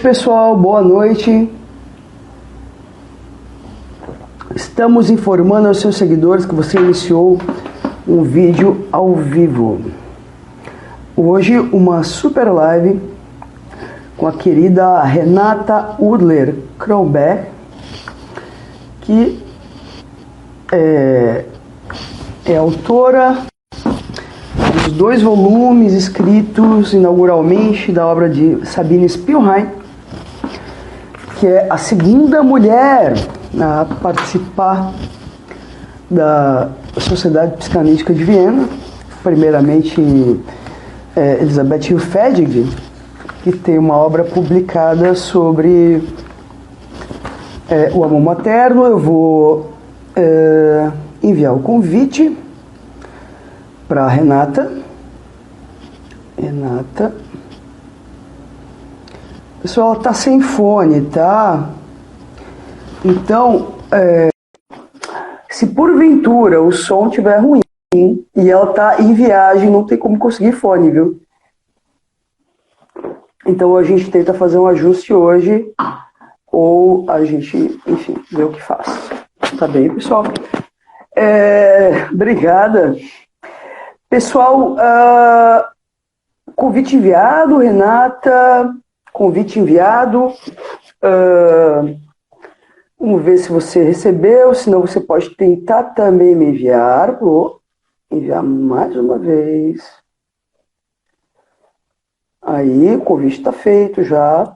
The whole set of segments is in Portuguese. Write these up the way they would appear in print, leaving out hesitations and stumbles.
pessoal, boa noite. Estamos informando aos seus seguidores que você iniciou um vídeo ao vivo. Hoje uma super live com a querida Renata Udler Kronberg, que é autora dos 2 volumes escritos inauguralmente da obra de Sabine Spielrein, que é a segunda mulher a participar da Sociedade Psicanalítica de Viena. Primeiramente, Elisabeth Hilfedig, que tem uma obra publicada sobre o amor materno. Eu vou enviar o convite para Renata. Pessoal, ela tá sem fone, tá? Então, se porventura o som estiver ruim e ela tá em viagem, não tem como conseguir fone, viu? Então a gente tenta fazer um ajuste hoje, ou a gente, enfim, vê o que faz. Tá bem, pessoal? Obrigada. Pessoal, convite enviado, Renata. Convite enviado. Vamos ver se você recebeu. Senão você pode tentar também me enviar. Vou enviar mais uma vez. Aí, o convite está feito já.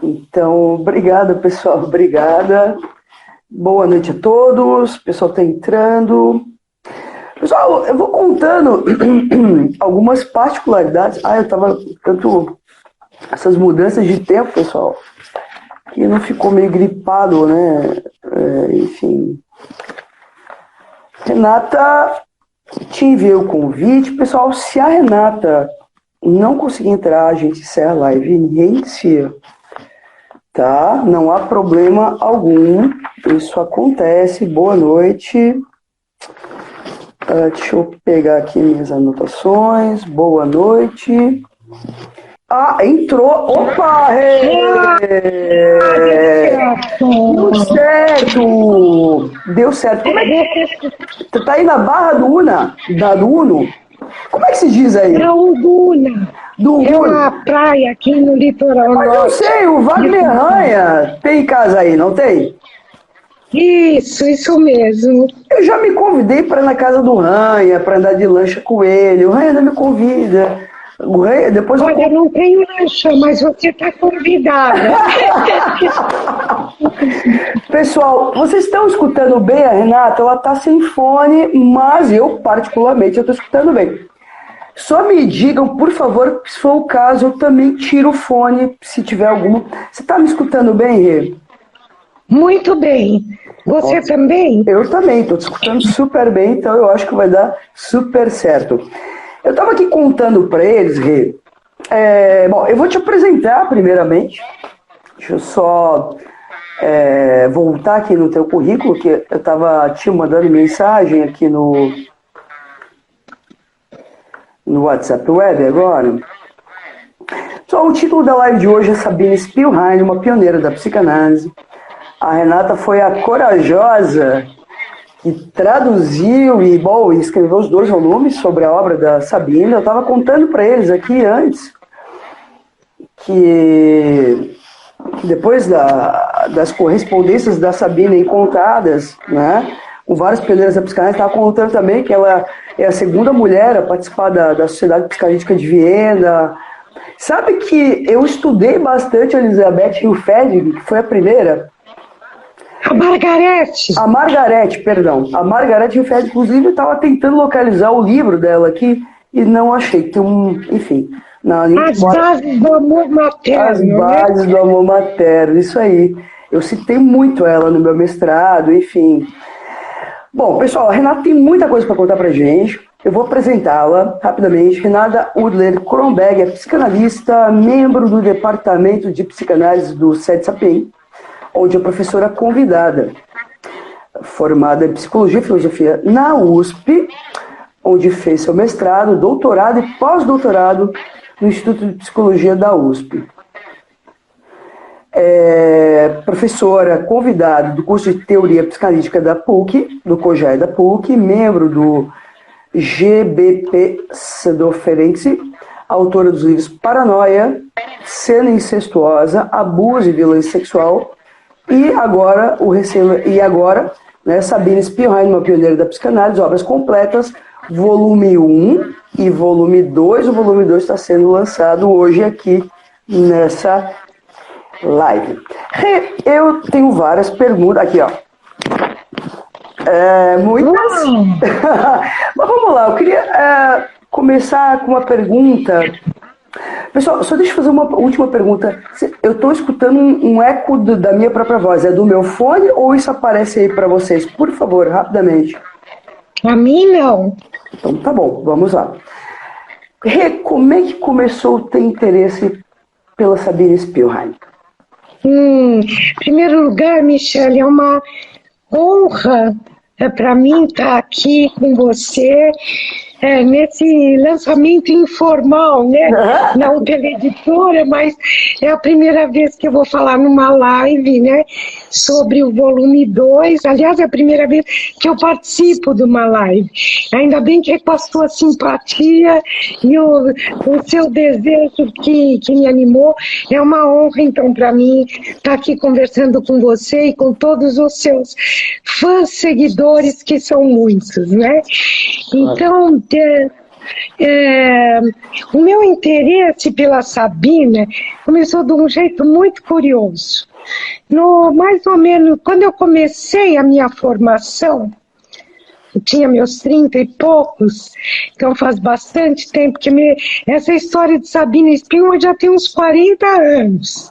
Então, obrigada, pessoal. Obrigada. Boa noite a todos. O pessoal está entrando. Pessoal, eu vou contando algumas particularidades. Eu estava tanto essas mudanças de tempo, pessoal, que não ficou meio gripado, né? Enfim. Renata, te enviei o convite. Pessoal, se a Renata não conseguir entrar, a gente encerra a live e reinicia. Tá? Não há problema algum. Isso acontece. Boa noite. Deixa eu pegar aqui minhas anotações. Boa noite. Entrou. Opa! Deu certo! Deu certo. Como é que... Você tá aí na Barra do Una? Do Uno? Como é que se diz aí? Não, do Una. É uma praia aqui no litoral. Mas eu sei, o Wagner Ranha tem casa aí, não tem? Isso mesmo. Eu já me convidei para ir na casa do Ranha, para andar de lancha com ele. O Ranha não me convida. O Ranha, depois Olha, eu não tenho lancha, mas você está convidada. Pessoal, vocês estão escutando bem a Renata? Ela está sem fone, mas eu, particularmente, estou escutando bem. Só me digam, por favor, se for o caso, eu também tiro o fone, se tiver alguma. Você está me escutando bem, Rê? Muito bem. Você também? Eu também, estou te escutando super bem, então eu acho que vai dar super certo. Eu estava aqui contando para eles, Rê. Bom, eu vou te apresentar primeiramente. Deixa eu só voltar aqui no teu currículo, que eu estava te mandando mensagem aqui no WhatsApp Web agora. Só o título da live de hoje é Sabine Spielrein, uma pioneira da psicanálise. A Renata foi a corajosa que traduziu e escreveu os 2 volumes sobre a obra da Sabine. Eu estava contando para eles aqui antes que depois das correspondências da Sabine encontradas, né, com várias pioneiras da psicanálise, estava contando também que ela é a segunda mulher a participar da Sociedade Psicanalítica de Viena. Sabe que eu estudei bastante a Elisabeth Hilfedig, que foi a primeira? A Margarete. A Margarete Hilfedig, inclusive, eu estava tentando localizar o livro dela aqui e não achei. Enfim. As bases do amor materno. As bases do amor materno, isso aí. Eu citei muito ela no meu mestrado, enfim. Bom, pessoal, a Renata tem muita coisa para contar pra gente. Eu vou apresentá-la rapidamente. Renata Udler Kronberg é psicanalista, membro do Departamento de Psicanálise do SED Sapien, onde é professora convidada. Formada em Psicologia e Filosofia na USP, onde fez seu mestrado, doutorado e pós-doutorado no Instituto de Psicologia da USP. é professora convidada do curso de Teoria Psicanalítica da PUC, do COGEA da PUC, membro do GBP Sedoferense, autora dos livros Paranoia, Cena Incestuosa, Abuso e Violência Sexual, e agora, né, Sabine Spielrein, uma pioneira da psicanálise, obras completas, volume 1 e volume 2. O volume 2 está sendo lançado hoje aqui nessa live. Eu tenho várias perguntas aqui, ó. Muitas. Mas vamos lá, eu queria começar com uma pergunta. Pessoal, só deixa eu fazer uma última pergunta. Eu estou escutando um eco da minha própria voz. É do meu fone ou isso aparece aí para vocês? Por favor, rapidamente. A mim, não. Então, tá bom, vamos lá. Como é que começou o teu interesse pela Sabine Spielrein? Em primeiro lugar, Michele, é uma honra para mim estar aqui com você nesse lançamento informal, né? Não pela editora, mas é a primeira vez que eu vou falar numa live, né? Sobre o volume 2. Aliás, é a primeira vez que eu participo de uma live. Ainda bem que é com a sua simpatia e o seu desejo que me animou. É uma honra, então, para mim, estar aqui conversando com você e com todos os seus fãs, seguidores, que são muitos, né? Então, o meu interesse pela Sabine começou de um jeito muito curioso. Mais ou menos, quando eu comecei a minha formação, eu tinha meus 30 e poucos, então faz bastante tempo que essa história de Sabine Spielrein já tem uns 40 anos.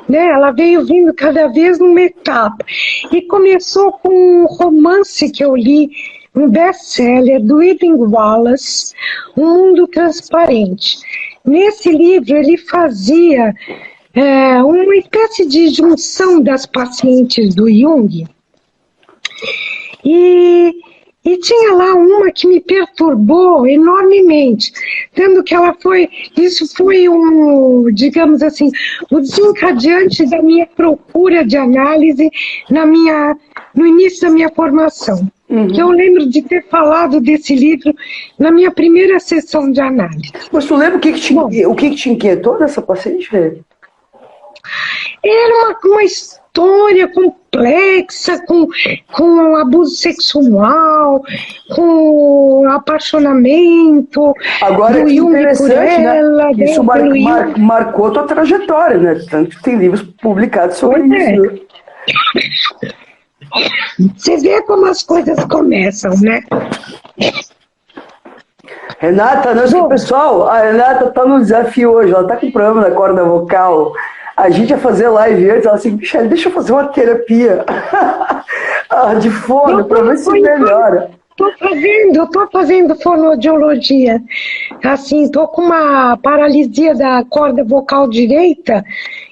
Né? Ela veio vindo cada vez numa etapa. E começou com um romance que eu li, um best-seller do Irving Wallace, Um Mundo Transparente. Nesse livro ele fazia uma espécie de junção das pacientes do Jung e tinha lá uma que me perturbou enormemente, tanto que isso foi digamos assim, o desencadeante da minha procura de análise no início da minha formação. Que eu lembro de ter falado desse livro na minha primeira sessão de análise. Mas tu lembra o que te inquietou dessa paciente? Era uma história complexa, com abuso sexual, com apaixonamento. Agora, que interessante, né? Isso marcou tua trajetória, né? Tanto que tem livros publicados sobre isso. Você vê como as coisas começam, né? Renata, pessoal, a Renata tá no desafio hoje, ela tá com problema na corda vocal. A gente ia fazer live antes, ela assim, Michele, deixa eu fazer uma terapia de fono para ver se melhora. Eu tô fazendo fonoaudiologia. Assim, tô com uma paralisia da corda vocal direita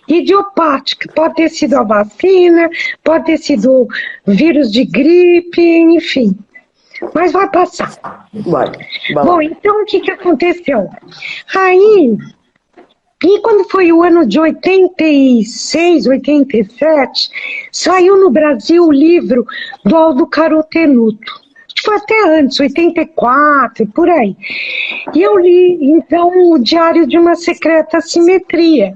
idiopática. Pode ter sido a vacina, pode ter sido vírus de gripe, enfim. Mas vai passar. Vai. Bom, então o que aconteceu? Aí, e quando foi o ano de 86, 87, saiu no Brasil o livro do Aldo Carotenuto. Foi até antes, 84, por aí. E eu li, então, o Diário de uma Secreta Assimetria,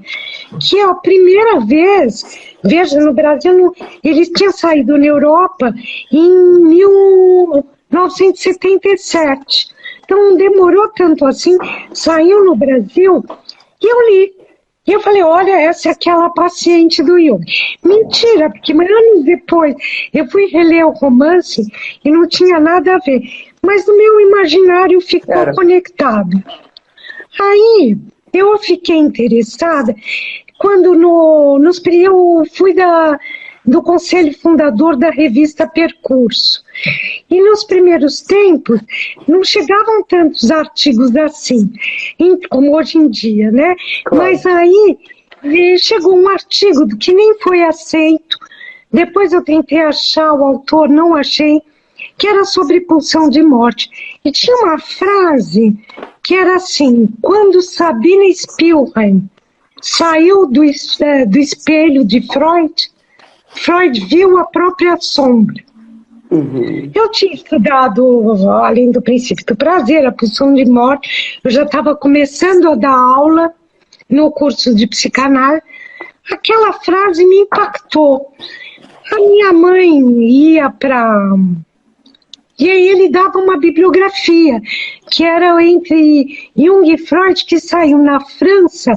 que é a primeira vez, veja, no Brasil, eles tinham saído na Europa em 1977. Então, não demorou tanto assim, saiu no Brasil e eu li. E eu falei, olha, essa é aquela paciente do Jung. Mentira, porque anos depois eu fui reler o romance e não tinha nada a ver. Mas no meu imaginário ficou conectado. Aí eu fiquei interessada quando eu fui do conselho fundador da revista Percurso. E nos primeiros tempos não chegavam tantos artigos assim, como hoje em dia, né? Claro. Mas aí chegou um artigo que nem foi aceito. Depois eu tentei achar o autor, não achei, que era sobre pulsão de morte. E tinha uma frase que era assim: quando Sabine Spielrein saiu do espelho de Freud, Freud viu a própria sombra. Uhum. Eu tinha estudado, além do princípio do prazer, a pulsão de morte, eu já estava começando a dar aula no curso de psicanálise. Aquela frase me impactou. A minha mãe ia para... E aí ele dava uma bibliografia, que era entre Jung e Freud, que saiu na França,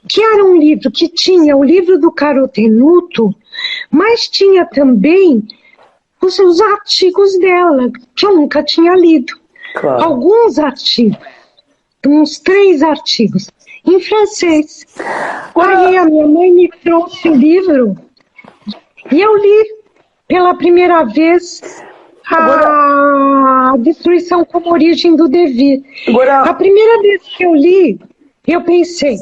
que era um livro que tinha o livro do Carotenuto, mas tinha também os artigos dela, que eu nunca tinha lido. Claro. Alguns artigos, uns 3 artigos, em francês. Aí a minha mãe me trouxe o livro e eu li pela primeira vez a Destruição como Origem do Devir. A primeira vez que eu li, eu pensei,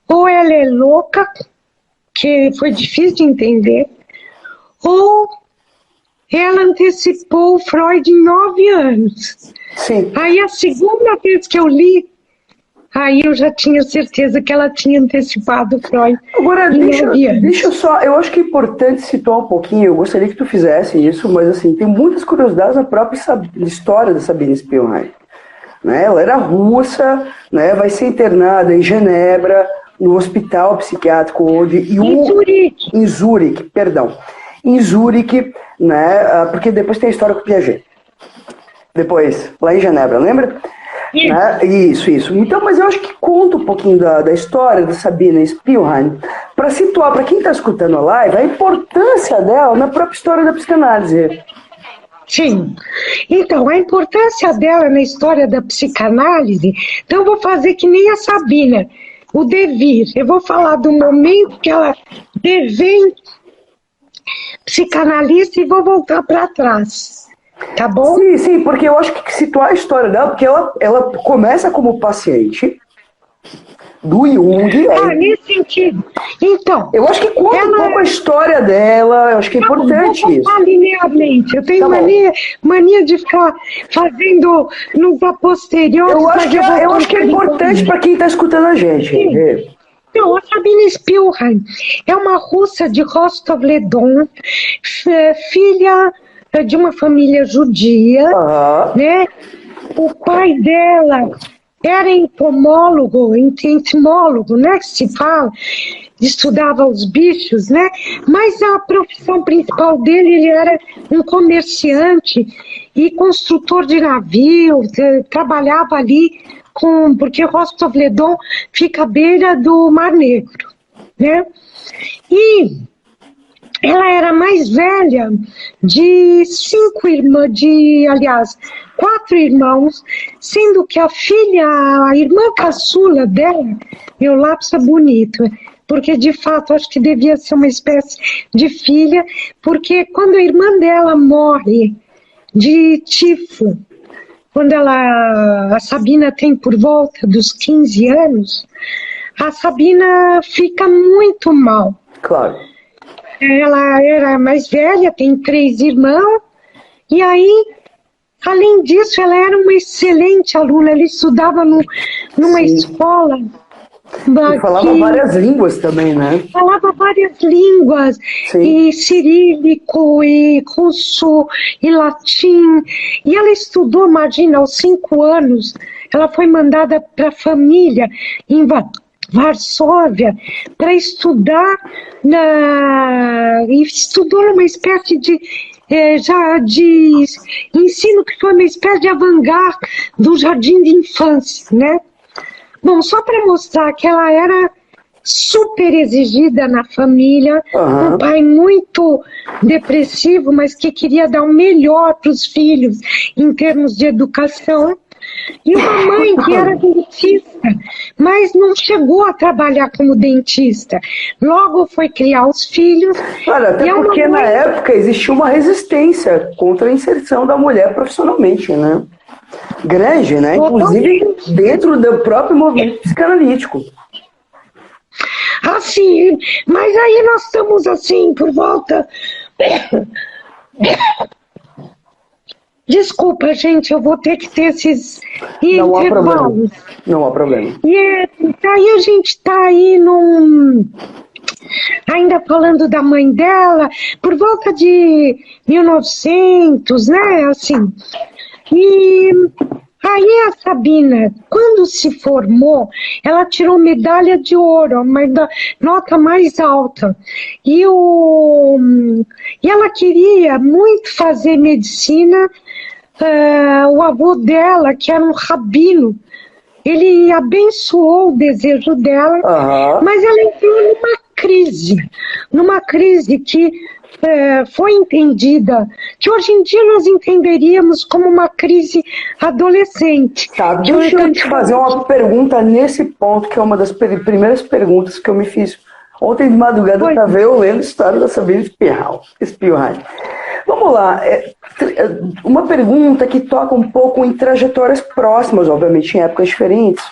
ou ela é louca, que foi difícil de entender, ou ela antecipou Freud em 9 anos. Sim. Aí a segunda vez que eu li, aí eu já tinha certeza que ela tinha antecipado Freud. Agora, deixa eu só, eu acho que é importante situar um pouquinho, eu gostaria que tu fizesse isso, mas assim, tem muitas curiosidades na própria história da Sabine Spielrein. Né? Ela era russa, né? Vai ser internada em Genebra, no hospital psiquiátrico em Zurique, perdão. Em Zurique, né? Porque depois tem a história com o Piaget. Depois, lá em Genebra, lembra? Isso. Né? Isso. Então, mas eu acho que conta um pouquinho da história da Sabine Spielrein, para situar para quem está escutando a live a importância dela na própria história da psicanálise. Sim. Então, a importância dela na história da psicanálise, então eu vou fazer que nem a Sabina, o devir. Eu vou falar do momento que ela devém psicanalista e vou voltar para trás. Tá bom? Sim, porque eu acho que situar a história dela, porque ela começa como paciente do Jung. Nesse sentido. Então, eu acho que conta um pouco a história dela, eu acho que é importante isso. Linearmente. Eu tenho mania de ficar fazendo no posterior. Eu acho que é importante para quem está escutando a gente. Sim. Então, a Sabine Spielrein é uma russa de Rostov-le-Don, filha de uma família judia, né? O pai dela era entomólogo, né, que se fala, estudava os bichos, né? Mas a profissão principal dele, ele era um comerciante e construtor de navios, trabalhava ali porque Rostov-le-Don fica à beira do Mar Negro, né? E ela era mais velha de 4 irmãos, sendo que a irmã caçula dela, meu lápis é bonito, porque de fato acho que devia ser uma espécie de filha, porque quando a irmã dela morre de tifo, quando a Sabina tem por volta dos 15 anos, a Sabina fica muito mal. Claro. Ela era mais velha, tem 3 irmãos, e aí, além disso, ela era uma excelente aluna, ela estudava numa escola. E falava várias línguas também, né? Falava várias línguas, e cirílico, e russo, e latim. E ela estudou, imagina, aos 5 anos, ela foi mandada para a família em Varsóvia para estudar e estudou numa espécie de ensino que foi uma espécie de avant-garde do jardim de infância, né? Bom, só para mostrar que ela era super exigida na família, um pai muito depressivo, mas que queria dar o melhor para os filhos em termos de educação. E uma mãe que era dentista, mas não chegou a trabalhar como dentista. Logo foi criar os filhos. Olha, até porque na época existia uma resistência contra a inserção da mulher profissionalmente, né? Grande, né? Inclusive dentro do próprio movimento psicanalítico. Assim, mas aí nós estamos assim, por volta Desculpa, gente, eu vou ter que ter esses Não há problema. intervalos. Não há problema. E aí a gente está aí ainda falando da mãe dela, por volta de 1900, né, assim. E aí a Sabina, quando se formou, ela tirou medalha de ouro, a nota mais alta. E ela queria muito fazer medicina. O avô dela, que era um rabino, ele abençoou o desejo dela, mas ela entrou numa crise que foi entendida, que hoje em dia nós entenderíamos como uma crise adolescente. Tá, deixa eu te fazer uma pergunta nesse ponto, que é uma das primeiras perguntas que eu me fiz ontem de madrugada. Eu estava lendo a história da Sabina Spielrein. Vamos lá, uma pergunta que toca um pouco em trajetórias próximas, obviamente em épocas diferentes.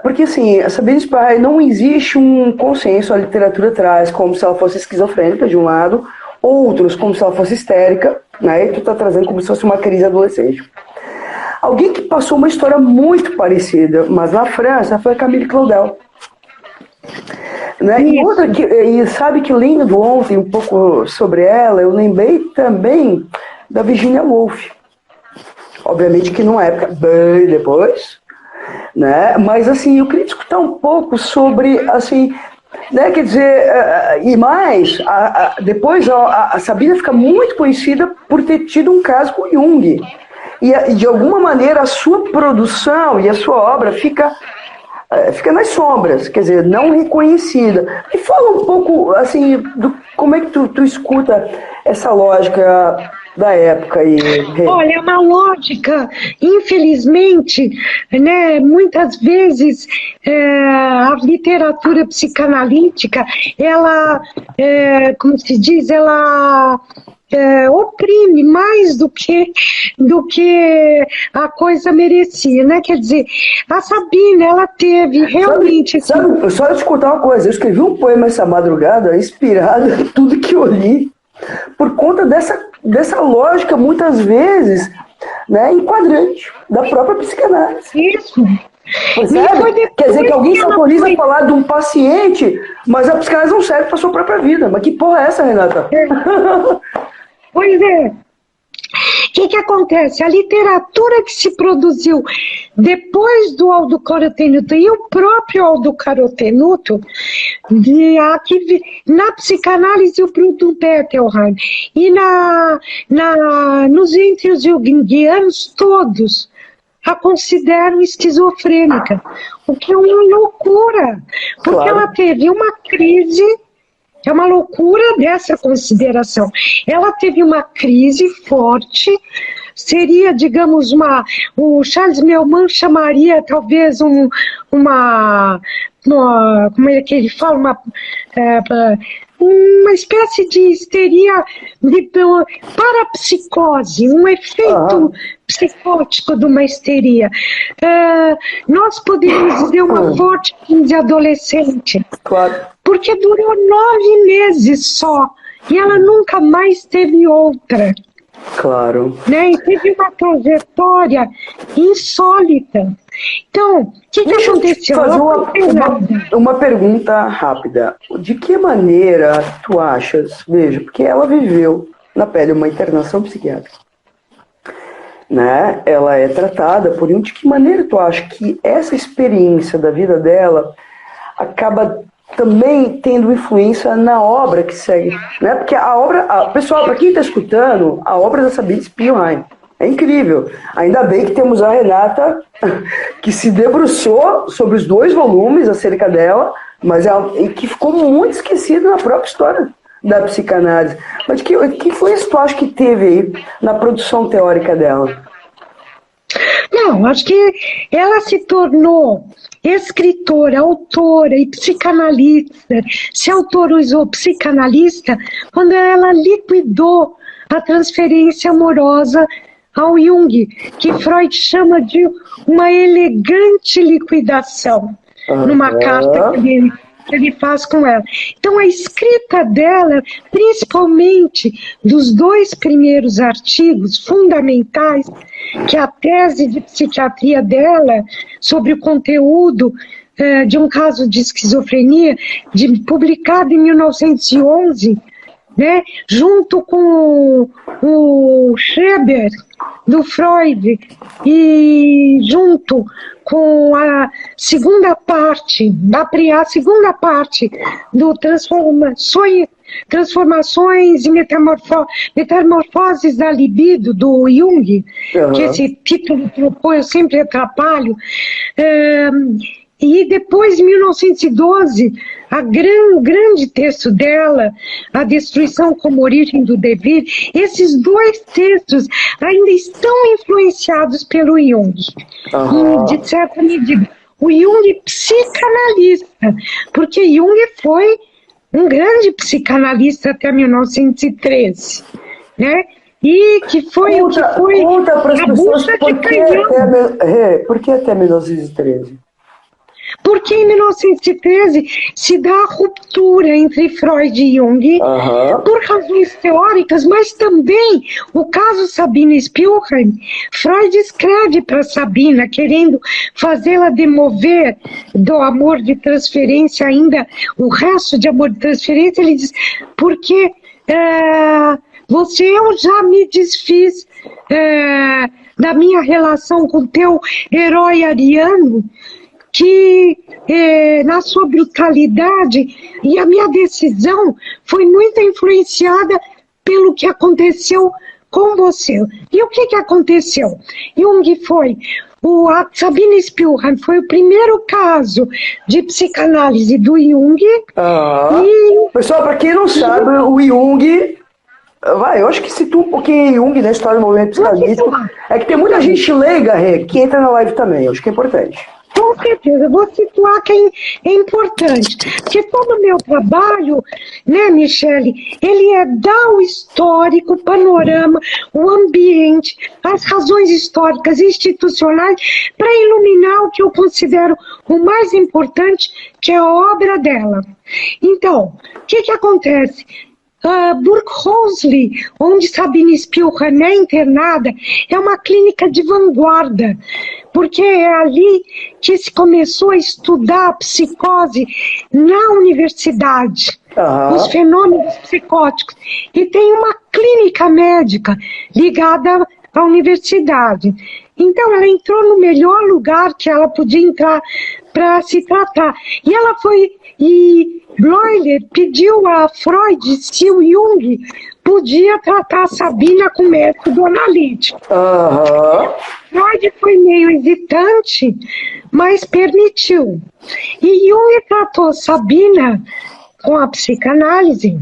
Porque assim, a Sabina Spielrein, não existe um consenso, a literatura traz como se ela fosse esquizofrênica de um lado, outros como se ela fosse histérica, né? E tu está trazendo como se fosse uma crise adolescente. Alguém que passou uma história muito parecida, mas na França, foi a Camille Claudel. Né? E sabe que lendo ontem um pouco sobre ela, eu lembrei também da Virginia Woolf. Obviamente que numa época bem depois, né? Mas assim, eu queria discutir um pouco sobre, assim, né? Quer dizer, e mais, depois a Sabina fica muito conhecida por ter tido um caso com Jung. E de alguma maneira a sua produção e a sua obra fica nas sombras, quer dizer, não reconhecida. Me fala um pouco, assim, como é que tu escuta essa lógica da época aí? Olha, é uma lógica, infelizmente, né, muitas vezes a literatura psicanalítica, ela, como se diz, ela oprime mais do que a coisa merecia, né? Quer dizer, a Sabina, ela teve realmente... Sabe, só te contar uma coisa, eu escrevi um poema essa madrugada, inspirado em tudo que eu li, por conta dessa lógica, muitas vezes, né, enquadrante da própria psicanálise. Isso. Percebe? Quer dizer que alguém se autoriza a falar de um paciente, mas a psicanálise não serve para a sua própria vida. Mas que porra é essa, Renata? Pois é. O que acontece? A literatura que se produziu depois do Aldo Carotenuto e o próprio Aldo Carotenuto, na psicanálise o Bruno Bettelheim e nos índios junguianos todos a consideram esquizofrênica, o que é uma loucura, porque ela teve uma crise. É uma loucura dessa consideração. Ela teve uma crise forte, seria, digamos, o Charles Melman chamaria talvez uma como é que ele fala, uma espécie de histeria parapsicose, um efeito psicótico de uma histeria. Nós poderíamos dizer uma forte crise adolescente. Claro. Porque durou 9 meses só. E ela nunca mais teve outra. Claro. Né? E teve uma trajetória insólita. Então, o que aconteceu? Fazer uma pergunta rápida. De que maneira tu achas, veja, porque ela viveu na pele uma internação psiquiátrica, né? Ela é tratada por de que maneira tu acha que essa experiência da vida dela acaba também tendo influência na obra que segue, né? Porque a obra, pessoal, para quem está escutando, a obra da Sabina Spielrein é incrível. Ainda bem que temos a Renata, que se debruçou sobre os 2 volumes acerca dela, mas que ficou muito esquecida na própria história da psicanálise. Mas que influência tu acha que teve aí na produção teórica dela? Não, acho que ela se tornou escritora, autora e psicanalista, se autorizou psicanalista quando ela liquidou a transferência amorosa ao Jung, que Freud chama de uma elegante liquidação. Numa carta que ele faz com ela. Então, a escrita dela, principalmente dos 2 primeiros artigos fundamentais, que é a tese de psiquiatria dela, sobre o conteúdo de um caso de esquizofrenia, publicado em 1911, né, junto com o Schreber, do Freud, e junto com a segunda parte do Transformações e Metamorfoses da Libido, do Jung, que esse título trocou, eu sempre atrapalho, e depois, em 1912, o grande texto dela, A Destruição como Origem do Devir, esses 2 textos ainda estão influenciados pelo Jung, de certa medida. O Jung psicanalista, porque Jung foi um grande psicanalista até 1913, né? E que foi o que foi conta para as a pessoas bucha de canhão. por que até 1913? Porque em 1913 se dá a ruptura entre Freud e Jung, por razões teóricas, mas também o caso Sabina Spielheim. Freud escreve para Sabina, querendo fazê-la demover do amor de transferência ainda, o resto de amor de transferência, ele diz, porque eu já me desfiz da minha relação com o teu herói ariano, que na sua brutalidade, e a minha decisão foi muito influenciada pelo que aconteceu com você. E o que aconteceu? Jung foi, a Sabina Spielheim foi o primeiro caso de psicanálise do Jung. Pessoal, para quem não sabe, o Jung... eu acho que situa um pouquinho Jung na história do movimento psicanalítico. É que tem muita gente leiga, que entra na live também, eu acho que é importante. Com certeza, vou situar que é importante, porque todo o meu trabalho, né, Michele, ele dar o histórico, o panorama, o ambiente, as razões históricas e institucionais para iluminar o que eu considero o mais importante, que é a obra dela. Então, o que acontece? Burghausen, onde Sabine Spielheim é internada, é uma clínica de vanguarda, porque é ali que se começou a estudar a psicose na universidade, os fenômenos psicóticos. E tem uma clínica médica ligada à universidade. Então, ela entrou no melhor lugar que ela podia entrar para se tratar. E ela foi... Bloiler pediu a Freud se o Jung podia tratar a Sabina com método analítico. Freud foi meio hesitante, mas permitiu. E Jung tratou Sabina com a psicanálise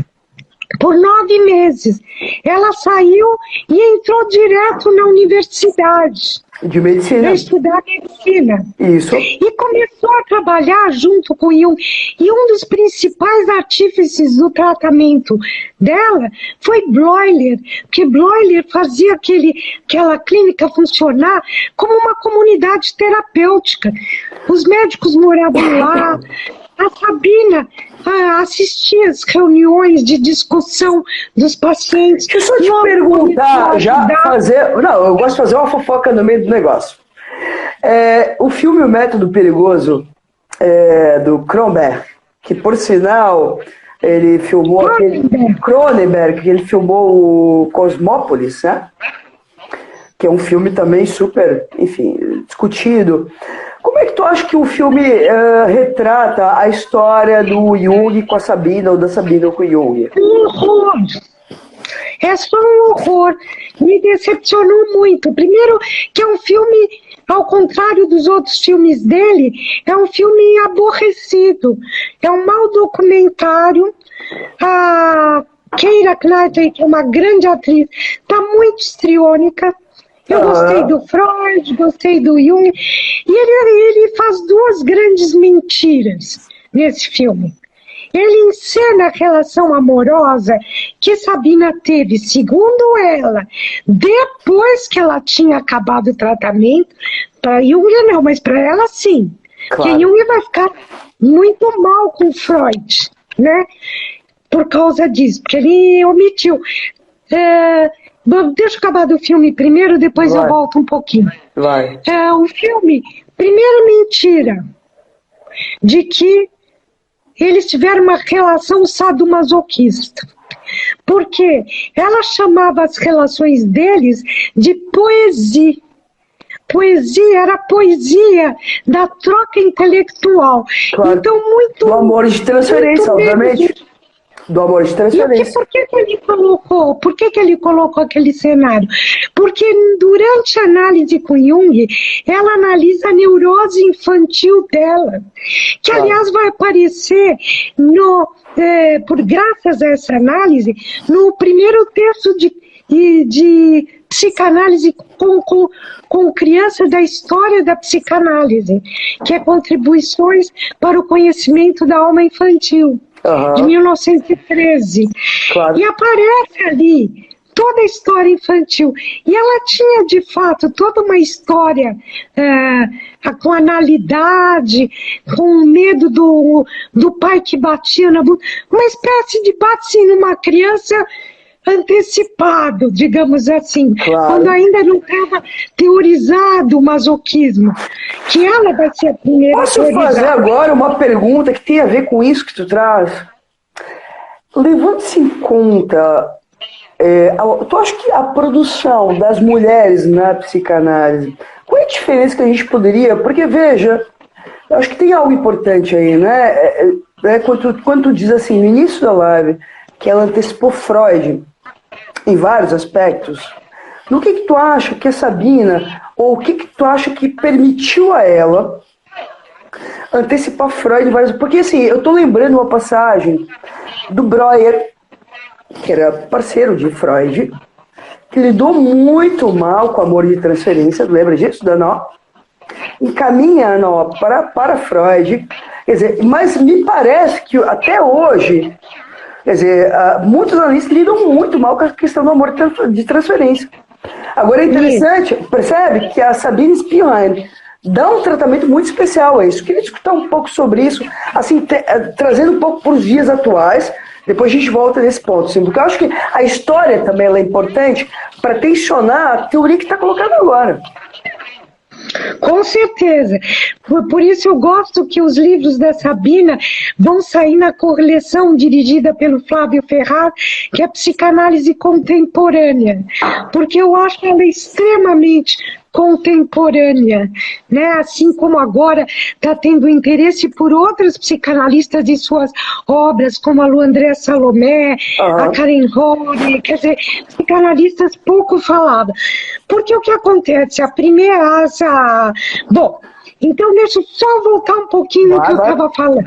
por 9 meses. Ela saiu e entrou direto na universidade. De medicina. Para estudar medicina. Isso. E começou a trabalhar junto com Jung. E um dos principais artífices do tratamento dela foi Bloiler, porque Bloiler fazia aquela clínica funcionar como uma comunidade terapêutica. Os médicos moravam lá, a Sabina assistia às reuniões de discussão dos pacientes. Deixa eu só te perguntar, eu gosto de fazer uma fofoca no meio do negócio. O filme O Método Perigoso, do Cronenberg, que por sinal, ele filmou Cronenberg, que ele filmou o Cosmópolis, né? Que é um filme também super, enfim, discutido. Como é que tu acha que o filme retrata a história do Jung com a Sabina, ou da Sabina com o Jung? Um horror! É só um horror. Me decepcionou muito. Primeiro, que é um filme, ao contrário dos outros filmes dele, é um filme aborrecido. É um mau documentário. A Keira Knightley, que é uma grande atriz, está muito histriônica. Eu gostei do Freud, gostei do Jung. E ele faz 2 grandes mentiras nesse filme. Ele encena a relação amorosa que Sabina teve, segundo ela, depois que ela tinha acabado o tratamento. Para Jung não, mas para ela sim. Claro. Que Jung vai ficar muito mal com Freud, né? Por causa disso, porque ele omitiu. Deixa eu acabar do filme primeiro, depois eu volto um pouquinho. Vai. O filme, primeira mentira, de que eles tiveram uma relação sadomasoquista. Porque ela chamava as relações deles de poesia. Poesia era a poesia da troca intelectual. Claro. Então, muito... Do amor de transferência, obviamente. Do amor de transferência. Por que ele colocou aquele cenário? Porque durante a análise com Jung, ela analisa a neurose infantil dela, que aliás vai aparecer por graças a essa análise no primeiro texto de psicanálise com crianças da história da psicanálise, que é Contribuições para o Conhecimento da Alma Infantil, de 1913. Claro. E aparece ali toda a história infantil. E ela tinha, de fato, toda uma história com analidade, com medo do pai que batia na bunda, uma espécie de bate numa criança antecipado, digamos assim, claro. Quando ainda não estava teorizado o masoquismo, que ela vai ser a primeira. Posso fazer agora uma pergunta que tem a ver com isso que tu traz? Levando-se em conta, tu acha que a produção das mulheres na psicanálise, qual é a diferença que a gente poderia, porque veja, eu acho que tem algo importante aí, né? Quando tu diz assim, no início da live, que ela antecipou Freud em vários aspectos, no que tu acha que a Sabina, ou o que tu acha que permitiu a ela antecipar Freud em vários... Porque assim, eu tô lembrando uma passagem do Breuer, que era parceiro de Freud, que lidou muito mal com o amor de transferência, lembra disso, Danó? Encaminha a Danó para Freud, quer dizer, mas me parece que até hoje... Quer dizer, muitos analistas lidam muito mal com a questão do amor de transferência. Agora é interessante, percebe que a Sabine Spielheim dá um tratamento muito especial a isso. Queria discutir um pouco sobre isso, assim, trazendo um pouco para os dias atuais. Depois a gente volta nesse ponto, assim, porque eu acho que a história também é importante para tensionar a teoria que está colocada agora. Com certeza. Por isso eu gosto que os livros da Sabina vão sair na coleção dirigida pelo Flávio Ferrar, que é a Psicanálise Contemporânea, porque eu acho ela extremamente contemporânea, né? Assim como agora está tendo interesse por outras psicanalistas de suas obras, como a Lu André Salomé, a Karen Horney, quer dizer, psicanalistas pouco faladas. Porque o que acontece? Bom, então deixa eu só voltar um pouquinho no que eu estava falando,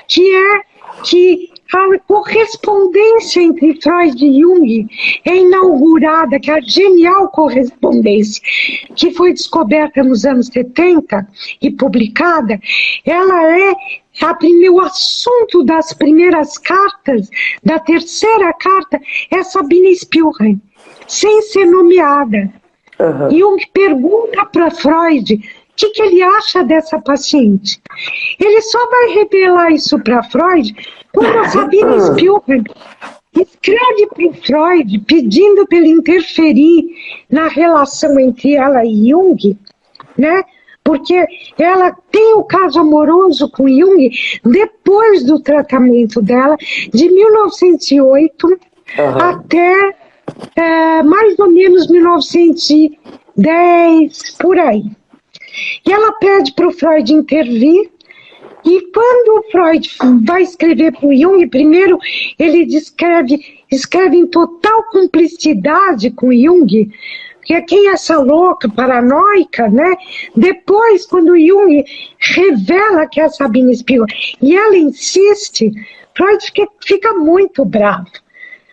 que é que a correspondência entre Freud e Jung é inaugurada, que é a genial correspondência que foi descoberta nos anos 70 e publicada, ela é o assunto das primeiras cartas, da terceira carta, é Sabine Spielheim, sem ser nomeada. Jung pergunta para Freud o que ele acha dessa paciente. Ele só vai revelar isso para Freud quando a Sabine Spielheim escreve para o Freud pedindo para ele interferir na relação entre ela e Jung, né? Porque ela tem o caso amoroso com Jung depois do tratamento dela, de 1908 até mais ou menos 1910, por aí. E ela pede para o Freud intervir, e quando o Freud vai escrever para o Jung, primeiro ele escreve em total cumplicidade com Jung, que quem é essa louca, paranoica, né? Depois, quando o Jung revela que é a Sabine Spielheim, e ela insiste, Freud fica muito bravo.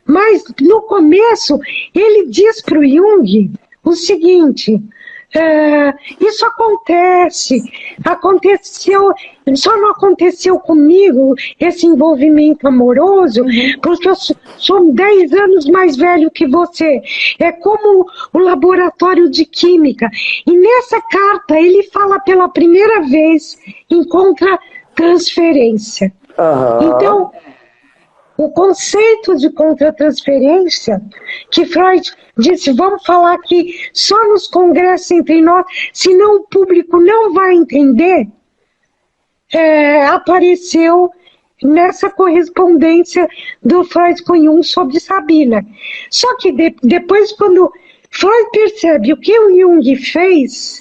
Mas, no começo, ele diz para o Jung o seguinte... Isso aconteceu, só não aconteceu comigo, esse envolvimento amoroso, porque eu sou 10 anos mais velho que você. É como o laboratório de química. E nessa carta ele fala pela primeira vez em contratransferência. Então, o conceito de contratransferência, que Freud disse, vamos falar aqui só nos congressos entre nós, senão o público não vai entender, apareceu nessa correspondência do Freud com Jung sobre Sabina. Só que depois, quando Freud percebe o que o Jung fez,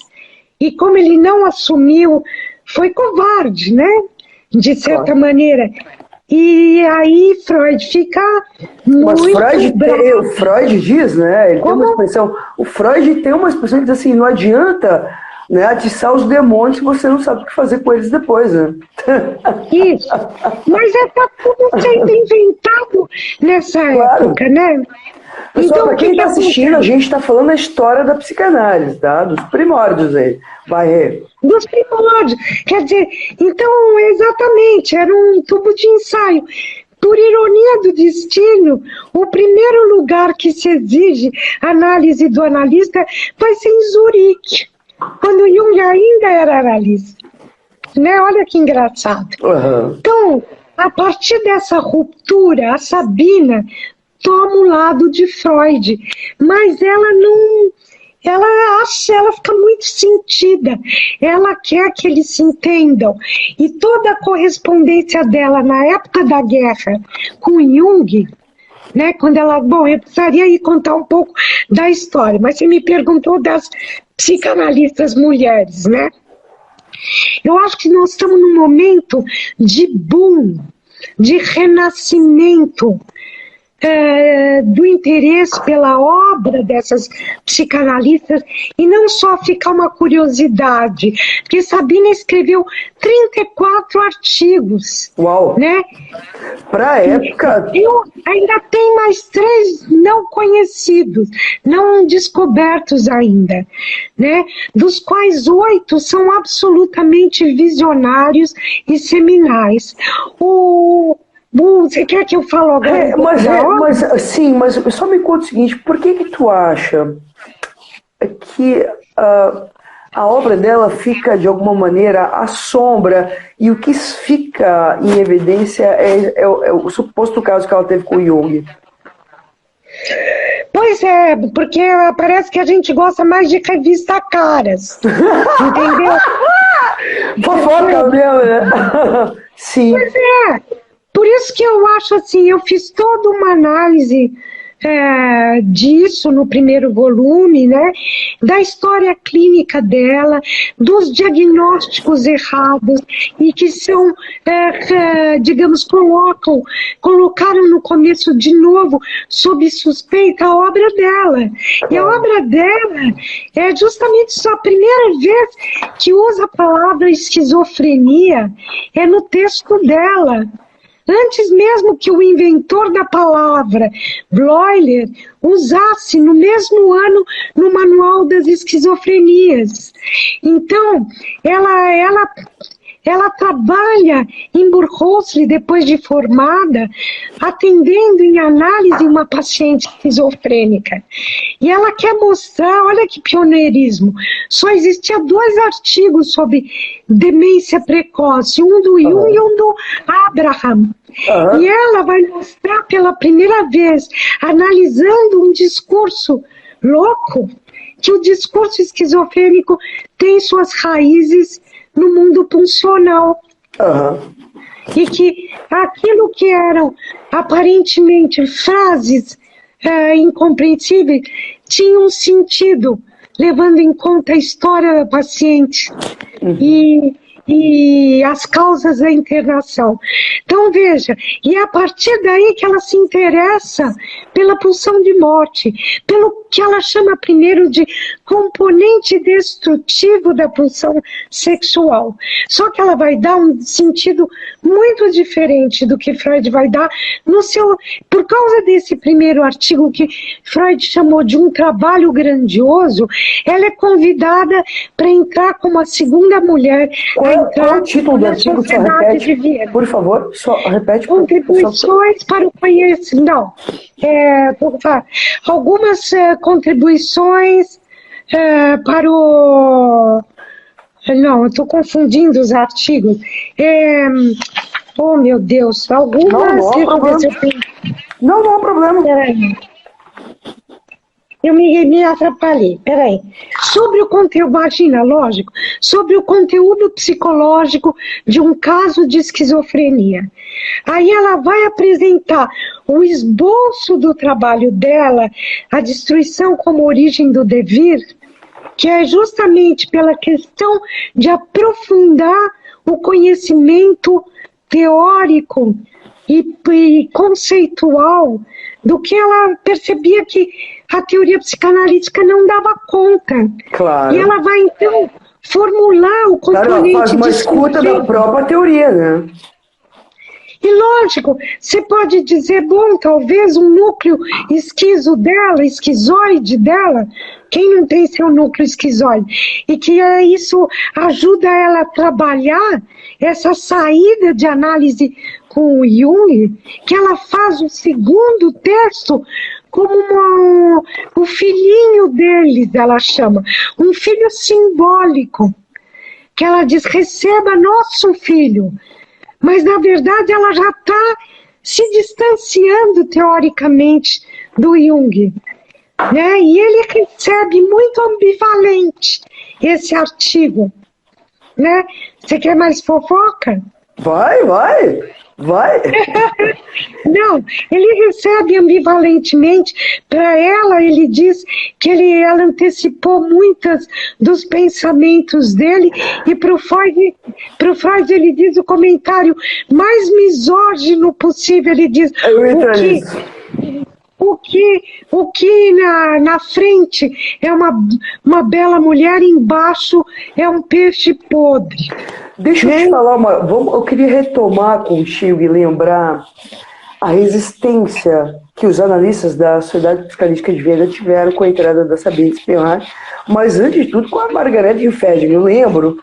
e como ele não assumiu, foi covarde, né? De certa maneira. E aí Freud fica muito bravo. O Freud diz, né? Ele tem uma expressão. O Freud tem uma expressão que diz assim: não adianta, né, atiçar os demônios se você não sabe o que fazer com eles depois, né? Isso. Mas está tudo sendo inventado nessa época, né? Pessoal, então, para quem está assistindo, a gente está falando a história da psicanálise, tá? Dos primórdios aí. Vai, dos primórdios. Quer dizer, então, exatamente, era um tubo de ensaio. Por ironia do destino, o primeiro lugar que se exige análise do analista vai ser em Zurique, quando Jung ainda era analista. Né? Olha que engraçado. Então, a partir dessa ruptura, a Sabina toma o lado de Freud, mas ela não, ela fica muito sentida, ela quer que eles se entendam, e toda a correspondência dela na época da guerra com Jung, né, quando ela, bom, eu precisaria ir contar um pouco da história, mas você me perguntou das psicanalistas mulheres, né? Eu acho que nós estamos num momento de boom, de renascimento, do interesse pela obra dessas psicanalistas, e não só ficar uma curiosidade, porque Sabina escreveu 34 artigos. Uau! Né? Para a época... Eu ainda tem mais 3 não conhecidos, não descobertos ainda, né? Dos quais 8 são absolutamente visionários e seminais. Você quer que eu fale agora? Mas só me conta o seguinte, por que tu acha que a obra dela fica, de alguma maneira, à sombra, e o que fica em evidência é o suposto caso que ela teve com o Jung? Pois é, porque parece que a gente gosta mais de revista caras, entendeu? Fofoca mesmo, né? Sim. Pois é. Por isso que eu acho assim, eu fiz toda uma análise disso no primeiro volume, né, da história clínica dela, dos diagnósticos errados e que são, digamos, colocaram no começo de novo sob suspeita a obra dela. E a obra dela é justamente só a primeira vez que usa a palavra esquizofrenia, é no texto dela. Antes mesmo que o inventor da palavra, Bleuler, usasse no mesmo ano no Manual das Esquizofrenias. Então, ela trabalha em Burghölzli, depois de formada, atendendo em análise uma paciente esquizofrênica. E ela quer mostrar, olha que pioneirismo, só existia 2 artigos sobre demência precoce, um do Jung e um do Abraham. E ela vai mostrar pela primeira vez, analisando um discurso louco, que o discurso esquizofrênico tem suas raízes no mundo funcional. E que aquilo que eram aparentemente frases incompreensíveis tinham sentido, levando em conta a história da paciente. e as causas da internação. Então, veja, e é a partir daí que ela se interessa pela pulsão de morte, pelo que ela chama primeiro de componente destrutivo da pulsão sexual. Só que ela vai dar um sentido muito diferente do que Freud vai dar no seu... Por causa desse primeiro artigo que Freud chamou de um trabalho grandioso, ela é convidada para entrar como a segunda mulher a entrar Qual é o título do artigo? Só repete, por favor. Só repete. Contribuições para o conhecimento. Não. Algumas contribuições para o... Não, eu estou confundindo os artigos. Oh, meu Deus. Algumas... Não há problema. Peraí. Eu me atrapalhei, peraí. Sobre o conteúdo, imagina, lógico, sobre o conteúdo psicológico de um caso de esquizofrenia. Aí ela vai apresentar o esboço do trabalho dela, a destruição como origem do devir, que é justamente pela questão de aprofundar o conhecimento teórico e conceitual do que ela percebia que a teoria psicanalítica não dava conta. Claro. E ela vai, então, formular o componente... Claro, ela faz uma escuta da própria teoria, né? E lógico, você pode dizer, bom, talvez um núcleo esquizoide dela, quem não tem seu núcleo esquizoide? E que isso ajuda ela a trabalhar essa saída de análise com o Jung, que ela faz o segundo texto como o filhinho deles, ela chama, um filho simbólico, que ela diz, receba nosso filho. Mas, na verdade, ela já está se distanciando, teoricamente, do Jung. Né? E ele recebe muito ambivalente esse artigo. Né? Você quer mais fofoca? Vai. Não, ele recebe ambivalentemente. Para ela, ele diz que ela antecipou muitas dos pensamentos dele, e para o Freud ele diz o comentário mais misógino possível. Ele diz o que na frente é uma bela mulher, embaixo é um peixe podre. Deixa eu te falar eu queria retomar contigo e lembrar a resistência que os analistas da Sociedade Psicanalítica de Viena tiveram com a entrada da Sabine Spinrad, mas antes de tudo com a Margarete Fedger. Eu lembro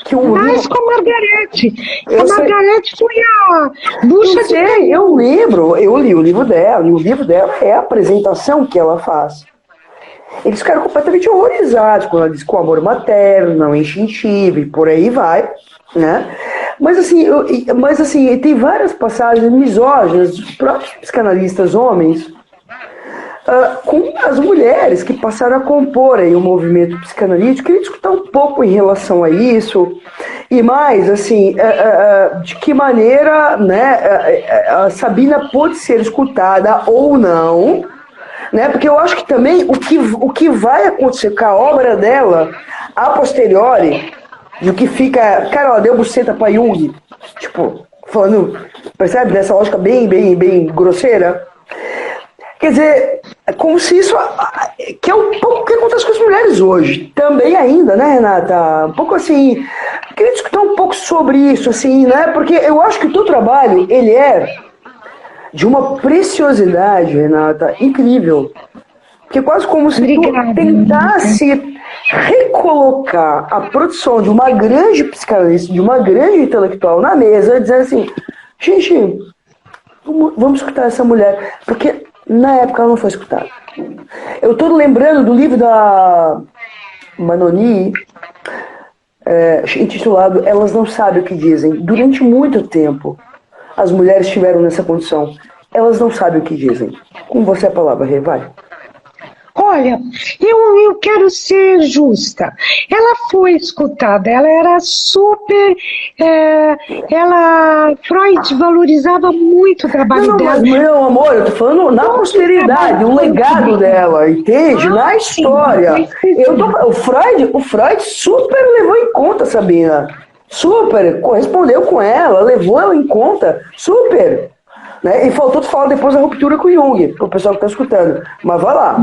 que Mas com a Margarete. A Margarete foi a bucha de... Eu lembro, eu li o livro dela, e o livro dela é a apresentação que ela faz. Eles ficaram completamente horrorizados quando ela diz que o amor materno não é instintivo e por aí vai, né? Mas assim, tem várias passagens misóginas dos próprios psicanalistas homens com as mulheres que passaram a compor aí o movimento psicanalítico. Queria discutir um pouco em relação a isso e mais, assim, de que maneira, né, a Sabina pode ser escutada ou não, né? Porque eu acho que também o que vai acontecer com a obra dela a posteriori, e o que fica, cara, ela deu buceta pra Jung, tipo, falando, percebe, dessa lógica bem grosseira. Quer dizer, é como se isso, que é um pouco o que acontece com as mulheres hoje, também ainda, né, Renata? Um pouco assim, queria discutir um pouco sobre isso, assim, né, porque eu acho que o teu trabalho, ele é de uma preciosidade, Renata, incrível. Que é quase como se tu tentasse recolocar a produção de uma grande psicanalista, de uma grande intelectual na mesa, e dizer assim, gente, vamos escutar essa mulher, porque na época ela não foi escutada. Eu estou lembrando do livro da Manoni, intitulado Elas Não Sabem o que Dizem. Durante muito tempo, as mulheres estiveram nessa condição. Elas não sabem o que dizem. Com você a palavra, Rê, vai. Olha, eu quero ser justa. Ela foi escutada, ela era super... Freud valorizava muito o trabalho dela. Mas, meu amor, eu tô falando na posteridade, o legado dela, entende? Na história. O Freud super levou em conta, Sabina. Super, correspondeu com ela, levou ela em conta, super. Né? E faltou tu falar depois da ruptura com o Jung, pro pessoal que tá escutando. Mas vai lá.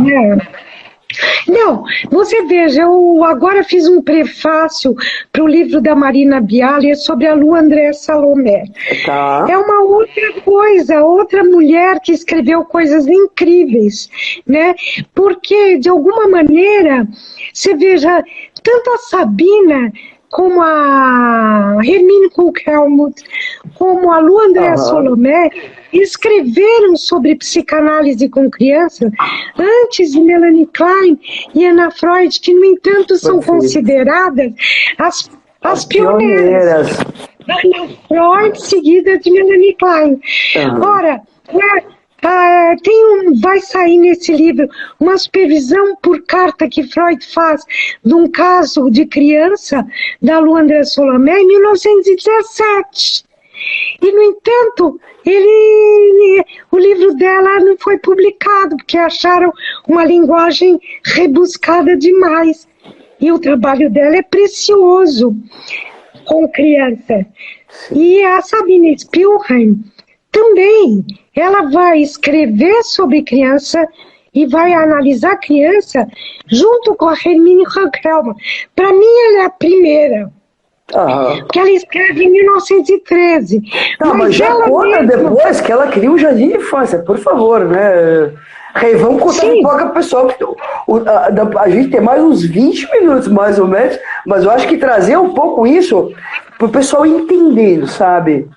Não, você veja, eu agora fiz um prefácio para o livro da Marina Bialy sobre a Lu André Salomé. Tá. É uma outra coisa, outra mulher que escreveu coisas incríveis, né? Porque, de alguma maneira, você veja, tanto a Sabina como a Hermine Cook-Helmuth, como a Lu André Salomé, escreveram sobre psicanálise com criança antes de Melanie Klein e Anna Freud, que, no entanto, são consideradas as pioneiras. Anna Freud, seguida de Melanie Klein. Ora, vai sair nesse livro uma supervisão por carta que Freud faz de um caso de criança da Lu André Salomé em 1917. E, no entanto, o livro dela não foi publicado, porque acharam uma linguagem rebuscada demais. E o trabalho dela é precioso com criança. E a Sabine Spielheim também, ela vai escrever sobre criança e vai analisar criança junto com a Hermine Cook-Helmuth. Para mim, ela é a primeira. Porque ela escreve em 1913. Não, mas já conta depois que ela cria um jardim de infância, por favor, né? Vamos contar um pouco pro pessoal, que a gente tem mais uns 20 minutos, mais ou menos, mas eu acho que trazer um pouco isso pro pessoal entendendo, sabe?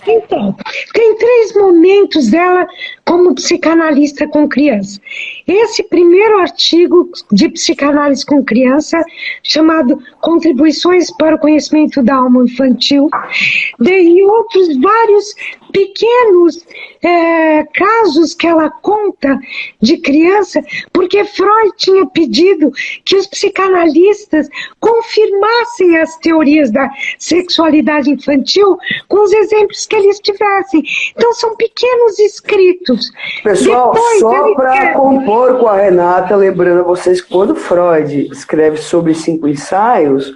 Então, tem 3 momentos dela como psicanalista com criança. Esse primeiro artigo de psicanálise com criança, chamado Contribuições para o Conhecimento da Alma Infantil, e outros vários pequenos casos que ela conta de criança, porque Freud tinha pedido que os psicanalistas confirmassem as teorias da sexualidade infantil com os exemplos que eles tivessem. Então são pequenos escritos. Pessoal, só para compor com a Renata, lembrando a vocês que quando Freud escreve sobre 5 ensaios,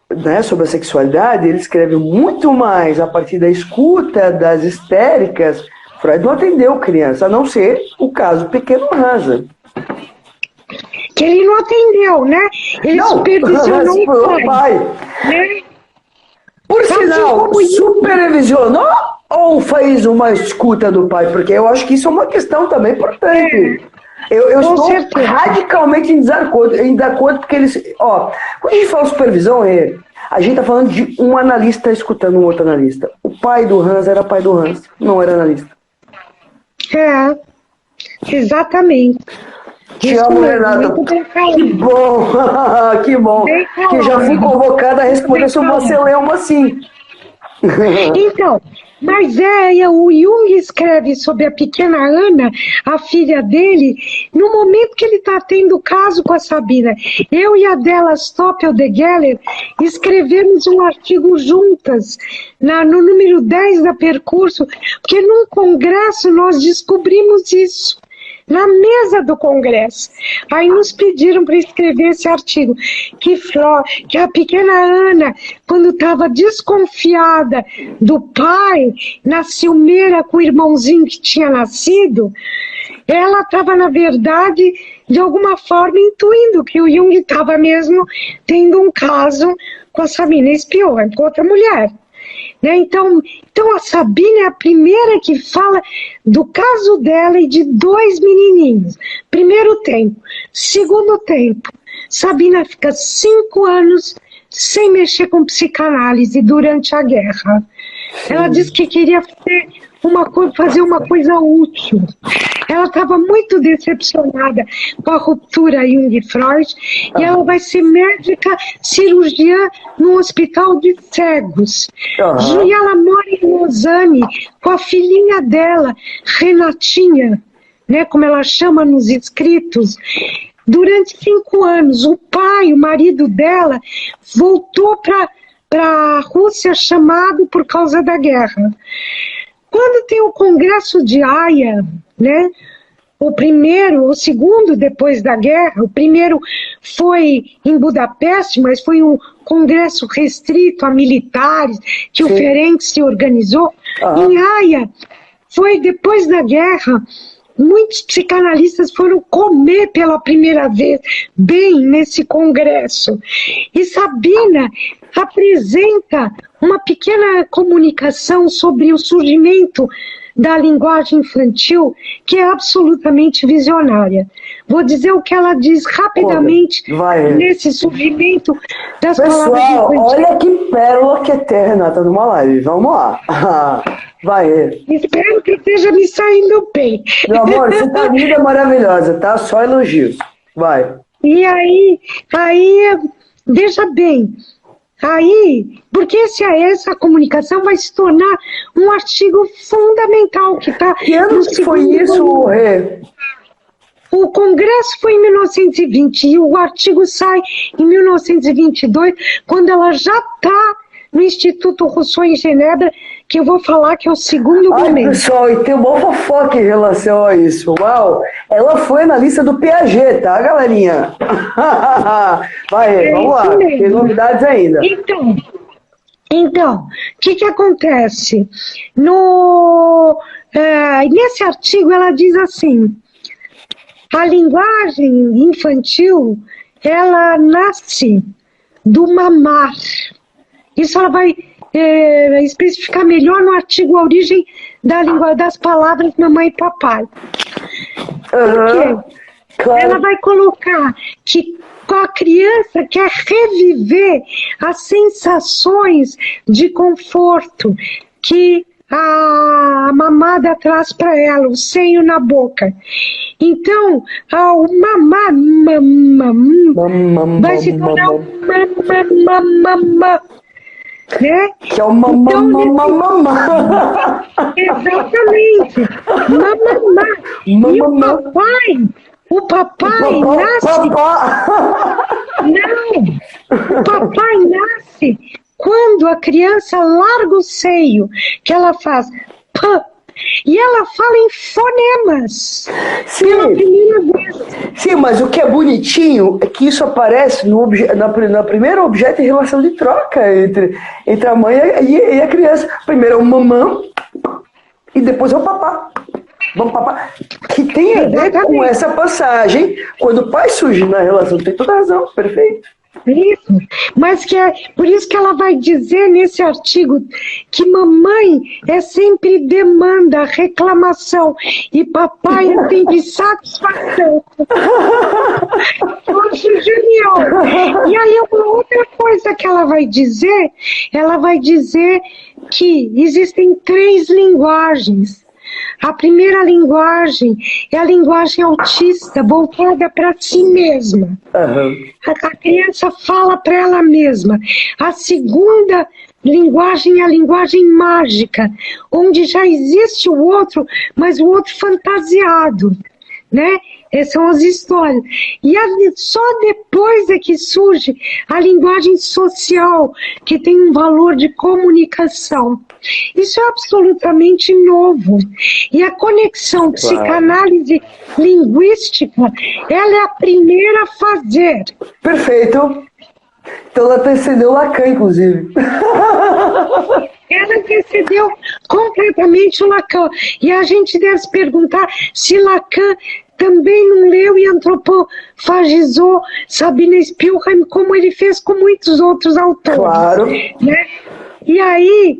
né, sobre a sexualidade, ele escreve muito mais a partir da escuta das histéricas. Freud não atendeu criança, a não ser o caso Pequeno Hansa. Que ele não atendeu, né? Ele supervisionou o pai. Né? Por sinal, supervisionou ou fez uma escuta do pai? Porque eu acho que isso é uma questão também importante. Eu estou radicalmente em desacordo, porque eles... Ó, quando a gente fala supervisão, a gente está falando de um analista escutando um outro analista. O pai do Hans era pai do Hans, não era analista. Exatamente. Te amo, Renata. Que bom, que bom. Que já fui convocada a responder sobre uma celeuma assim. Então, mas o Jung escreve sobre a pequena Ana, a filha dele, no momento que ele está tendo caso com a Sabina. Eu e a Adela Stoppel de Geller escrevemos um artigo juntas, no número 10 da Percurso, porque num congresso nós descobrimos isso. Na mesa do Congresso. Aí nos pediram para escrever esse artigo, que a pequena Ana, quando estava desconfiada do pai, na ciumeira com o irmãozinho que tinha nascido, ela estava, na verdade, de alguma forma intuindo que o Jung estava mesmo tendo um caso com a Sabina Spielheim, com outra mulher. Né? Então a Sabina é a primeira que fala do caso dela e de 2 menininhos. Primeiro tempo. Segundo tempo, Sabina fica 5 anos sem mexer com psicanálise durante a guerra. Ela disse que queria fazer uma coisa útil. Ela estava muito decepcionada com a ruptura Jung-Freud e ela vai ser médica cirurgiã no hospital de cegos. E ela mora em Lausanne com a filhinha dela, Renatinha, né, como ela chama nos escritos. Durante 5 anos, o pai, o marido dela, voltou para a Rússia chamado por causa da guerra. Quando tem o Congresso de Haia, né, o segundo depois da guerra, o primeiro foi em Budapeste, mas foi um congresso restrito a militares, que o Ferenc se organizou. Em Haia, foi depois da guerra, muitos psicanalistas foram comer pela primeira vez bem nesse congresso. E Sabina apresenta uma pequena comunicação sobre o surgimento da linguagem infantil, que é absolutamente visionária. Vou dizer o que ela diz rapidamente nesse surgimento das palavras infantis. Pessoal, olha que pérola que é ter, Renata, numa live. Vamos lá. Vai. Espero que esteja me saindo bem. Meu amor, você tá linda, maravilhosa, tá? Só elogios. Vai. E aí, veja bem, porque essa comunicação vai se tornar um artigo fundamental que está. Que ano que foi isso, Rê? O congresso foi em 1920 e o artigo sai em 1922, quando ela já está no Instituto Rousseau em Genebra, que eu vou falar que é o segundo momento. Pessoal, e tem um bom fofoca em relação a isso. Uau! Ela foi na lista do Piaget, tá, galerinha? Vai, vamos lá. Tem novidades ainda. Então, o que acontece? Nesse artigo ela diz assim: a linguagem infantil, ela nasce do mamar. Isso ela vai especificar melhor no artigo A Origem da Língua das Palavras Mamãe e Papai. Por quê? Claro. Ela vai colocar que a criança quer reviver as sensações de conforto que a mamada traz para ela, o seio na boca. Então, o mamá vai se tornar o mamá. Né? Que é o mamá. Exatamente. Mamá. E o papai nasce. Não. O papai nasce quando a criança larga o seio, que ela faz pã. E ela fala em fonemas. Sim. Pela primeira vez. Sim, mas o que é bonitinho é que isso aparece na primeira objeto em relação de troca entre a mãe e a criança. Primeiro é o mamã e depois é o papá. Vamos papá. Que tem a ver com essa passagem. Quando o pai surge na relação, tem toda a razão, perfeito. Isso, mas que é por isso que ela vai dizer nesse artigo que mamãe é sempre demanda, reclamação e papai é sempre satisfação. Eu acho genial. E aí uma outra coisa que ela vai dizer que existem 3 linguagens. A primeira linguagem é a linguagem autista, voltada para si mesma. A criança fala para ela mesma. A segunda linguagem é a linguagem mágica, onde já existe o outro, mas o outro fantasiado, né? Essas são as histórias. E só depois é que surge a linguagem social, que tem um valor de comunicação. Isso é absolutamente novo. E a conexão psicanálise linguística, ela é a primeira a fazer. Perfeito. Então ela antecedeu Lacan, inclusive. Ela antecedeu completamente o Lacan. E a gente deve se perguntar se Lacan também não leu e antropofagizou Sabina Spielheim, como ele fez com muitos outros autores. Claro. Né? E aí...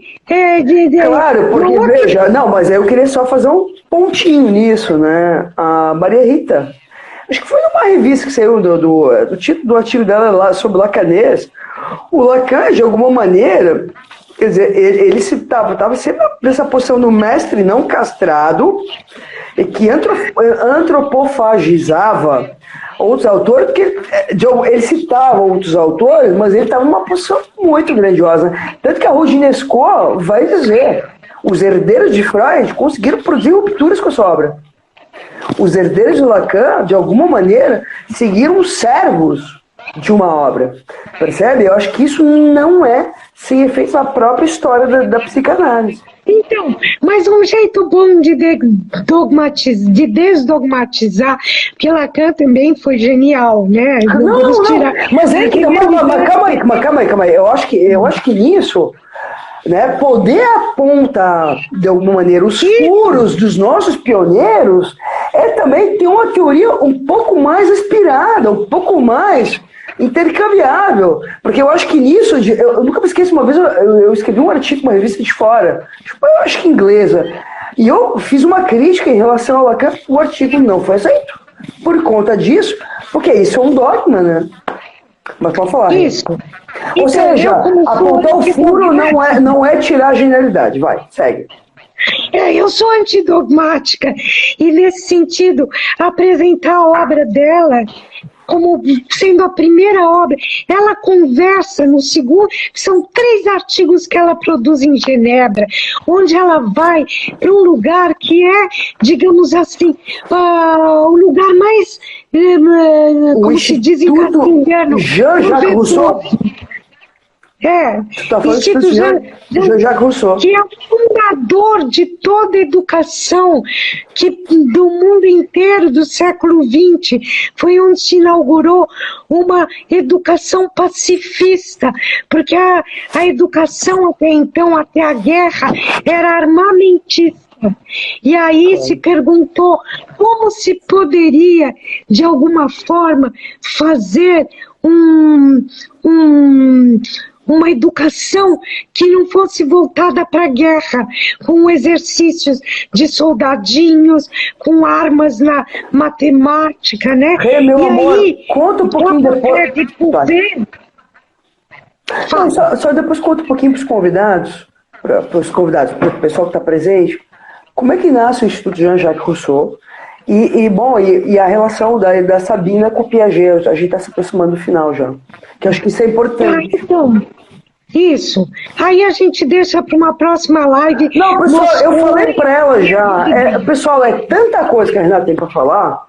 claro, porque veja... Não, mas eu queria só fazer um pontinho nisso, né? A Maria Rita, acho que foi numa revista que saiu do título do artigo dela lá sobre Lacanês. O Lacan, de alguma maneira... Quer dizer, ele estava sempre nessa posição do mestre não castrado, e que antropofagizava outros autores, porque ele citava outros autores, mas ele estava numa posição muito grandiosa. Tanto que a Rouginesco vai dizer, os herdeiros de Freud conseguiram produzir rupturas com a sua obra. Os herdeiros de Lacan, de alguma maneira, seguiram os servos de uma obra. Percebe? Eu acho que isso não é sem efeitos na própria história da psicanálise. Então, mas um jeito bom de desdogmatizar, porque Lacan também foi genial, né? Não, mas é que calma aí. Eu acho que nisso, né, poder apontar de alguma maneira os furos dos nossos pioneiros é também ter uma teoria um pouco mais aspirada, um pouco mais intercambiável, porque eu acho que nisso, eu nunca me esqueço, uma vez eu escrevi um artigo numa revista de fora, eu acho que inglesa, e eu fiz uma crítica em relação ao Lacan, o artigo não foi aceito, por conta disso, porque isso é um dogma, né? Mas pode falar. Isso. Ou seja, apontar o furo não é tirar a genialidade, vai, segue. Eu sou antidogmática e, nesse sentido, apresentar a obra dela como sendo a primeira obra, ela conversa no segundo, são 3 artigos que ela produz em Genebra, onde ela vai para um lugar que é, digamos assim, o lugar mais, como se diz em castelhano, Jean-Jacques Rousseau. Instituto Jean-Jacques Rousseau, que é o fundador de toda a educação do mundo inteiro do século XX, foi onde se inaugurou uma educação pacifista, porque a educação até então, até a guerra, era armamentista. E aí se perguntou como se poderia, de alguma forma, fazer uma educação que não fosse voltada para a guerra, com exercícios de soldadinhos, com armas na matemática, né? Meu amor, conta um pouquinho depois. Só depois conta um pouquinho para os convidados, para o pessoal que está presente, como é que nasce o Instituto Jean-Jacques Rousseau e a relação da Sabina com o Piaget. A gente está se aproximando do final já, que eu acho que isso é importante. Então, isso. Aí a gente deixa para uma próxima live. Não, pessoal, eu falei para ela já. Pessoal, é tanta coisa que a Renata tem para falar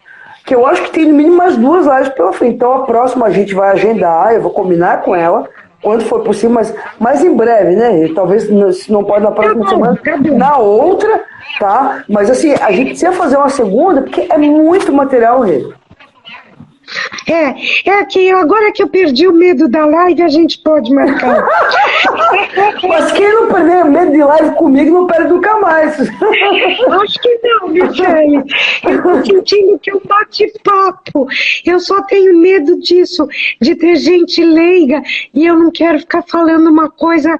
que eu acho que tem no mínimo mais 2 lives pela frente. Então a próxima a gente vai agendar, eu vou combinar com ela quando for possível, mas mais em breve, né? Talvez se não pode na próxima semana, na outra, tá? Mas assim, a gente precisa fazer uma segunda porque é muito material, Rê. Que agora que eu perdi o medo da live, a gente pode marcar. Mas quem não perder medo de live comigo não perde nunca mais. Acho que não, Michele. Eu tô sentindo que é um bate-papo. Eu só tenho medo disso, de ter gente leiga, e eu não quero ficar falando uma coisa...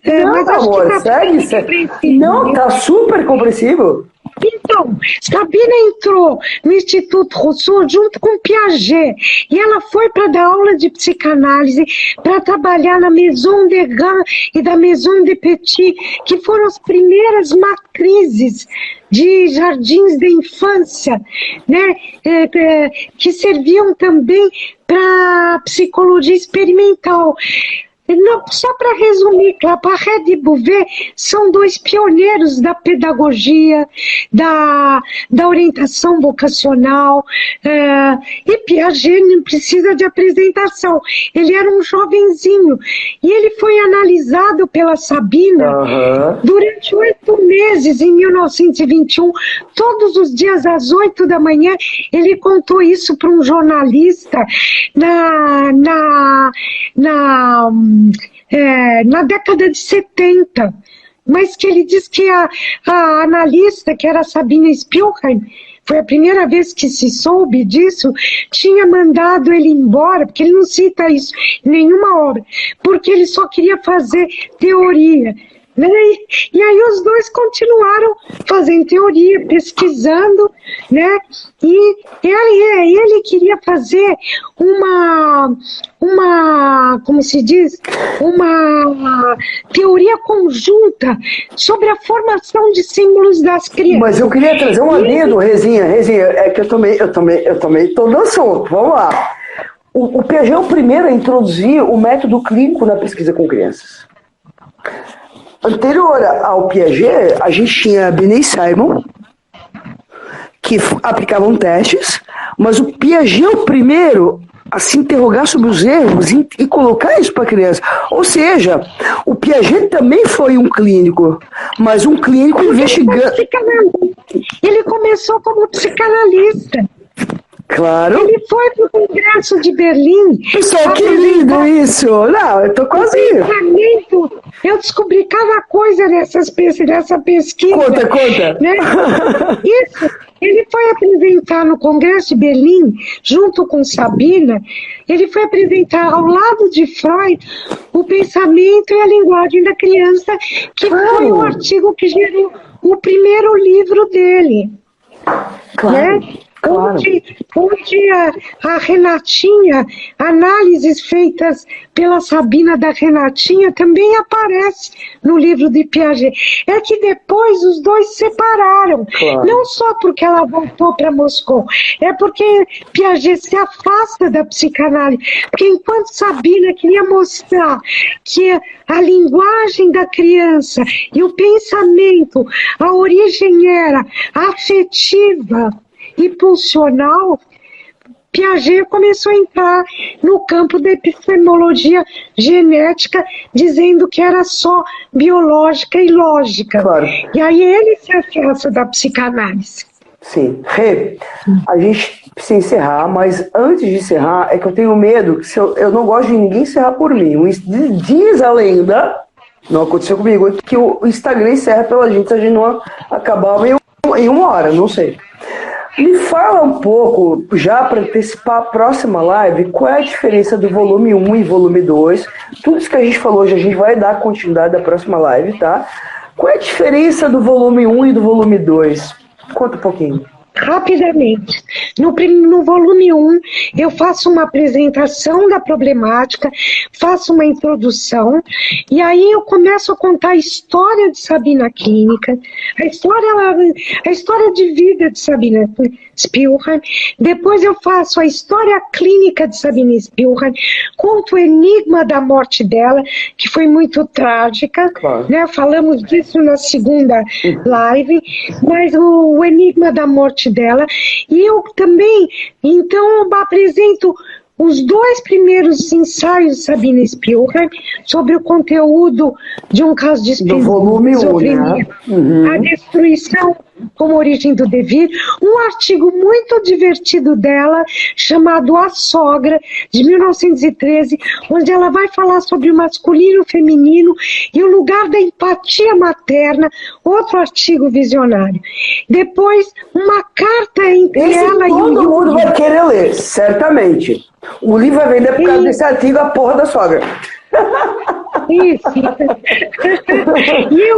Não, mas amor, segue. Não, tá super compreensível. Então, Sabina entrou no Instituto Rousseau junto com Piaget e ela foi para dar aula de psicanálise, para trabalhar na Maison de Gand e da Maison de Petit, que foram as primeiras matrizes de jardins de infância, né, que serviam também para psicologia experimental. Não, só para resumir, Claparède e Bouvet são 2 pioneiros da pedagogia, da orientação vocacional, e Piaget não precisa de apresentação. Ele era um jovenzinho e ele foi analisado pela Sabina durante 8 meses, em 1921, todos os dias às 8 da manhã. Ele contou isso para um jornalista na década de 70, mas que ele diz que a analista, que era Sabina Spielheim, foi a primeira vez que se soube disso, tinha mandado ele embora, porque ele não cita isso em nenhuma obra, porque ele só queria fazer teoria. Né? E aí os 2 continuaram fazendo teoria, pesquisando, né? E ele queria fazer uma, como se diz, uma teoria conjunta sobre a formação de símbolos das crianças. Mas eu queria trazer um adendo, Rezinha, é que eu também estou no assunto. Vamos lá. O Piaget é o primeiro a introduzir o método clínico na pesquisa com crianças. Anterior ao Piaget, a gente tinha Binet e Simon, que aplicavam testes, mas o Piaget é o primeiro a se interrogar sobre os erros e colocar isso para a criança. Ou seja, o Piaget também foi um clínico, mas um clínico investigando. Ele começou como psicanalista. Claro. Ele foi para o Congresso de Berlim. Pessoal, que lindo isso! Não, eu tô quase. Eu descobri cada coisa nessa pesquisa. Conta. Né? Isso. Ele foi apresentar no Congresso de Berlim, junto com Sabina, ele foi apresentar ao lado de Freud o pensamento e a linguagem da criança, que foi o artigo que gerou o primeiro livro dele. Claro. Né? Onde a Renatinha, análises feitas pela Sabina da Renatinha também aparece no livro de Piaget. É que depois os dois se separaram, não só porque ela voltou para Moscou, é porque Piaget se afasta da psicanálise, porque enquanto Sabina queria mostrar que a linguagem da criança e o pensamento, a origem era afetiva e pulsional, Piaget começou a entrar no campo da epistemologia genética, dizendo que era só biológica e lógica. Claro. E aí ele se afasta da psicanálise. Sim. Rê, a gente precisa encerrar, mas antes de encerrar, é que eu tenho medo, que eu não gosto de ninguém encerrar por mim. Diz a lenda, não aconteceu comigo, que o Instagram encerra pela gente se a gente não acabar em 1 hora, não sei. Me fala um pouco, já para antecipar a próxima live, qual é a diferença do volume 1 e volume 2. Tudo isso que a gente falou hoje, a gente vai dar continuidade da próxima live, tá? Qual é a diferença do volume 1 e do volume 2? Conta um pouquinho. Rapidamente. No volume 1, eu faço uma apresentação da problemática, faço uma introdução, e aí eu começo a contar a história de Sabina clínica, a história de vida de Sabina Spielheim. Depois eu faço a história clínica de Sabina Spielheim, conto o enigma da morte dela, que foi muito trágica, né? Falamos disso na segunda live, mas o enigma da morte dela, e eu também, então, apresento os 2 primeiros ensaios de Sabina Spielheim sobre o conteúdo de um caso de esquizofrenia, a destruição como origem do devir, um artigo muito divertido dela, chamado A Sogra, de 1913, onde ela vai falar sobre o masculino e o feminino e o lugar da empatia materna, outro artigo visionário. Depois, uma carta entre ela e o todo mundo vai querer ler, certamente. O livro vai vender por causa desse artigo, a porra da sogra. Isso. E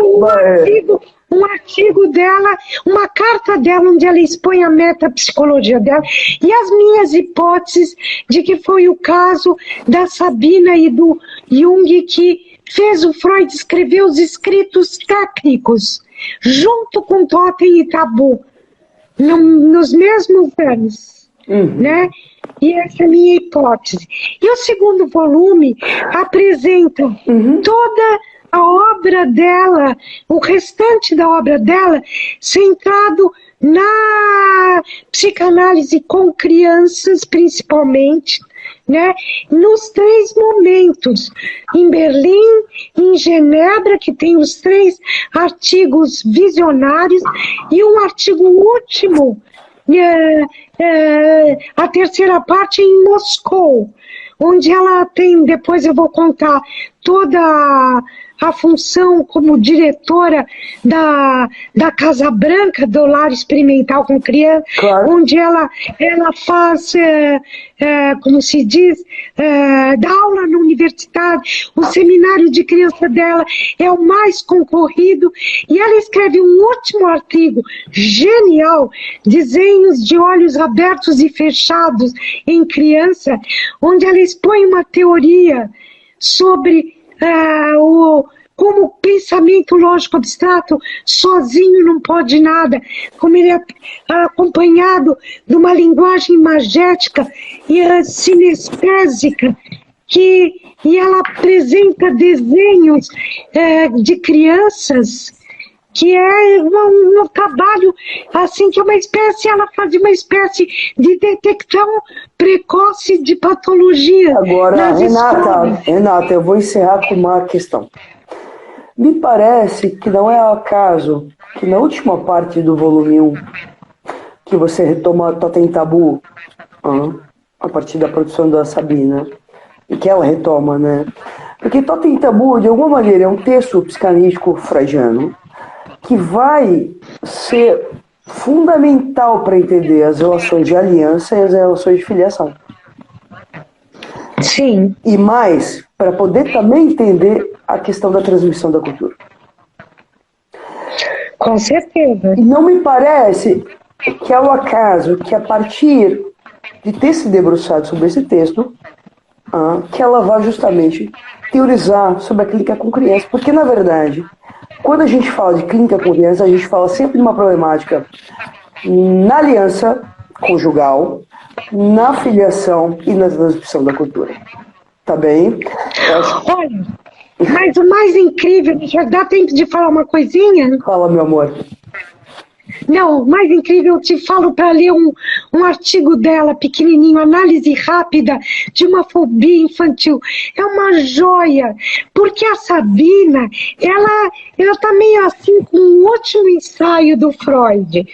um artigo dela, uma carta dela, onde ela expõe a metapsicologia dela e as minhas hipóteses de que foi o caso da Sabina e do Jung que fez o Freud escrever os escritos técnicos, junto com Totem e Tabu, nos mesmos anos, né? E essa é a minha hipótese. E o segundo volume apresenta toda a obra dela, o restante da obra dela, centrado na psicanálise com crianças, principalmente, né? Nos 3 momentos, em Berlim, em Genebra, que tem os 3 artigos visionários, e um artigo último, a terceira parte em Moscou, onde ela tem, depois eu vou contar toda a função como diretora da Casa Branca, do Lar Experimental com Criança, onde ela faz, como se diz, dá aula na universidade, o seminário de criança dela é o mais concorrido, e ela escreve um último artigo genial, Desenhos de Olhos Abertos e Fechados em Criança, onde ela expõe uma teoria sobre como o pensamento lógico abstrato sozinho não pode nada, como ele é acompanhado de uma linguagem imagética e sinestésica, e ela apresenta desenhos de crianças que é um trabalho, assim, que é uma espécie, ela faz uma espécie de detecção precoce de patologia. Agora, Renata, eu vou encerrar com uma questão. Me parece que não é ao acaso que na última parte do volume 1, que você retoma Totem Tabu, a partir da produção da Sabina, e que ela retoma, né? Porque Totem Tabu, de alguma maneira, é um texto psicanalítico freudiano que vai ser fundamental para entender as relações de aliança e as relações de filiação. Sim. E mais, para poder também entender a questão da transmissão da cultura. Com certeza. E não me parece que é o acaso que, a partir de ter se debruçado sobre esse texto, que ela vai justamente teorizar sobre a clínica com criança. Porque, na verdade, quando a gente fala de clínica com criança, a gente fala sempre de uma problemática na aliança conjugal, na filiação e na transmissão da cultura. Tá bem? Olha, mas o mais incrível, já dá tempo de falar uma coisinha? Fala, meu amor. Não, o mais incrível, eu te falo para ler um artigo dela, pequenininho, análise rápida de uma fobia infantil. É uma joia, porque a Sabina, ela tá meio assim com um ótimo ensaio do Freud.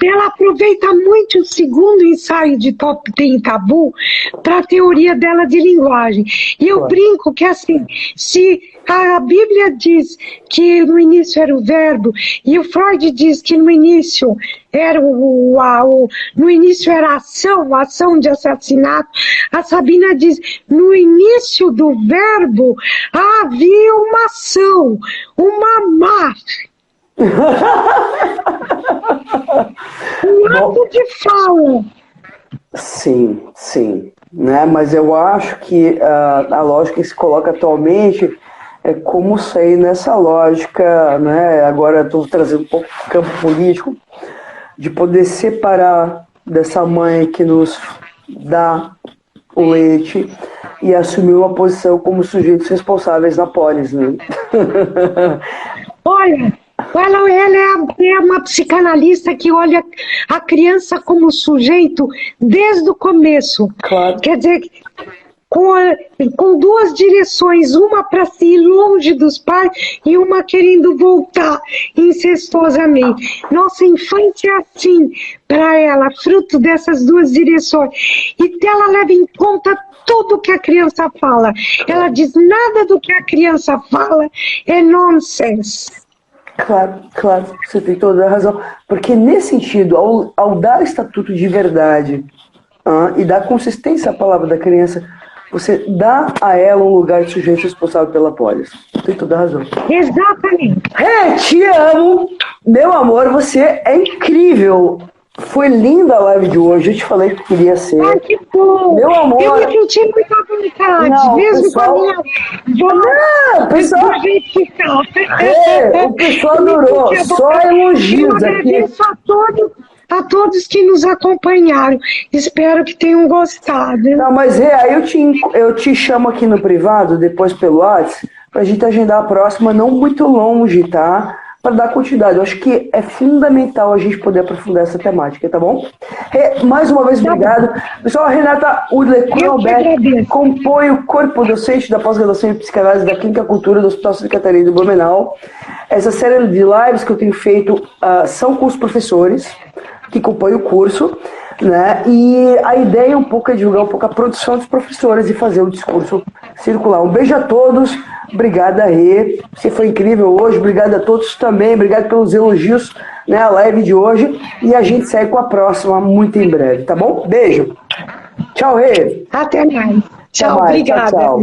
Ela aproveita muito o segundo ensaio de Totem Tabu para a teoria dela de linguagem. E eu brinco que, assim, se a Bíblia diz que no início era o verbo, e o Freud diz que no início era no início era a ação de assassinato, a Sabina diz, no início do verbo havia uma ação, uma mar. Um ato de fala. Sim. Né? Mas eu acho que a lógica que se coloca atualmente é como sair nessa lógica, né? Agora estou trazendo um pouco do campo político, de poder separar dessa mãe que nos dá o leite e assumir uma posição como sujeitos responsáveis na polis, né? Olha, ela é uma psicanalista que olha a criança como sujeito desde o começo. Claro. Quer dizer, com duas direções, uma para se ir longe dos pais e uma querendo voltar incestuosamente. Nossa infância é assim para ela, fruto dessas duas direções. E ela leva em conta tudo que a criança fala. Ela diz, nada do que a criança fala é nonsense. Claro, você tem toda a razão. Porque nesse sentido, ao dar estatuto de verdade e dar consistência à palavra da criança, você dá a ela um lugar de sujeito responsável pela polis. Tem toda a razão. Exatamente. Te amo! Meu amor, você é incrível! Foi linda a live de hoje, eu te falei que queria ser. Ai, que bom! Meu amor! Eu me senti muito à vontade, não, mesmo pessoal... com a minha Não, pessoal... o pessoal adorou, só elogios aqui. Eu agradeço a todos que nos acompanharam. Espero que tenham gostado. Não, mas aí eu te chamo aqui no privado, depois pelo WhatsApp, pra gente agendar a próxima, não muito longe, tá? Para dar continuidade. Eu acho que é fundamental a gente poder aprofundar essa temática, tá bom? Mais uma vez, obrigado. Pessoal, a Renata Udler-Kronberg compõe o corpo docente da pós-graduação em psicanálise da Clínica Cultura do Hospital Santa Catarina do Blumenau. Essa série de lives que eu tenho feito são com os professores que compõem o curso, né? E a ideia um pouco é divulgar um pouco a produção dos professores e fazer o discurso circular. Um beijo a todos. Obrigada, Rê. Você foi incrível hoje. Obrigado a todos também. Obrigado pelos elogios, né, a live de hoje. E a gente segue com a próxima muito em breve, tá bom? Beijo. Tchau, Rê. Até mais. Tchau, mais. obrigada. Tchau.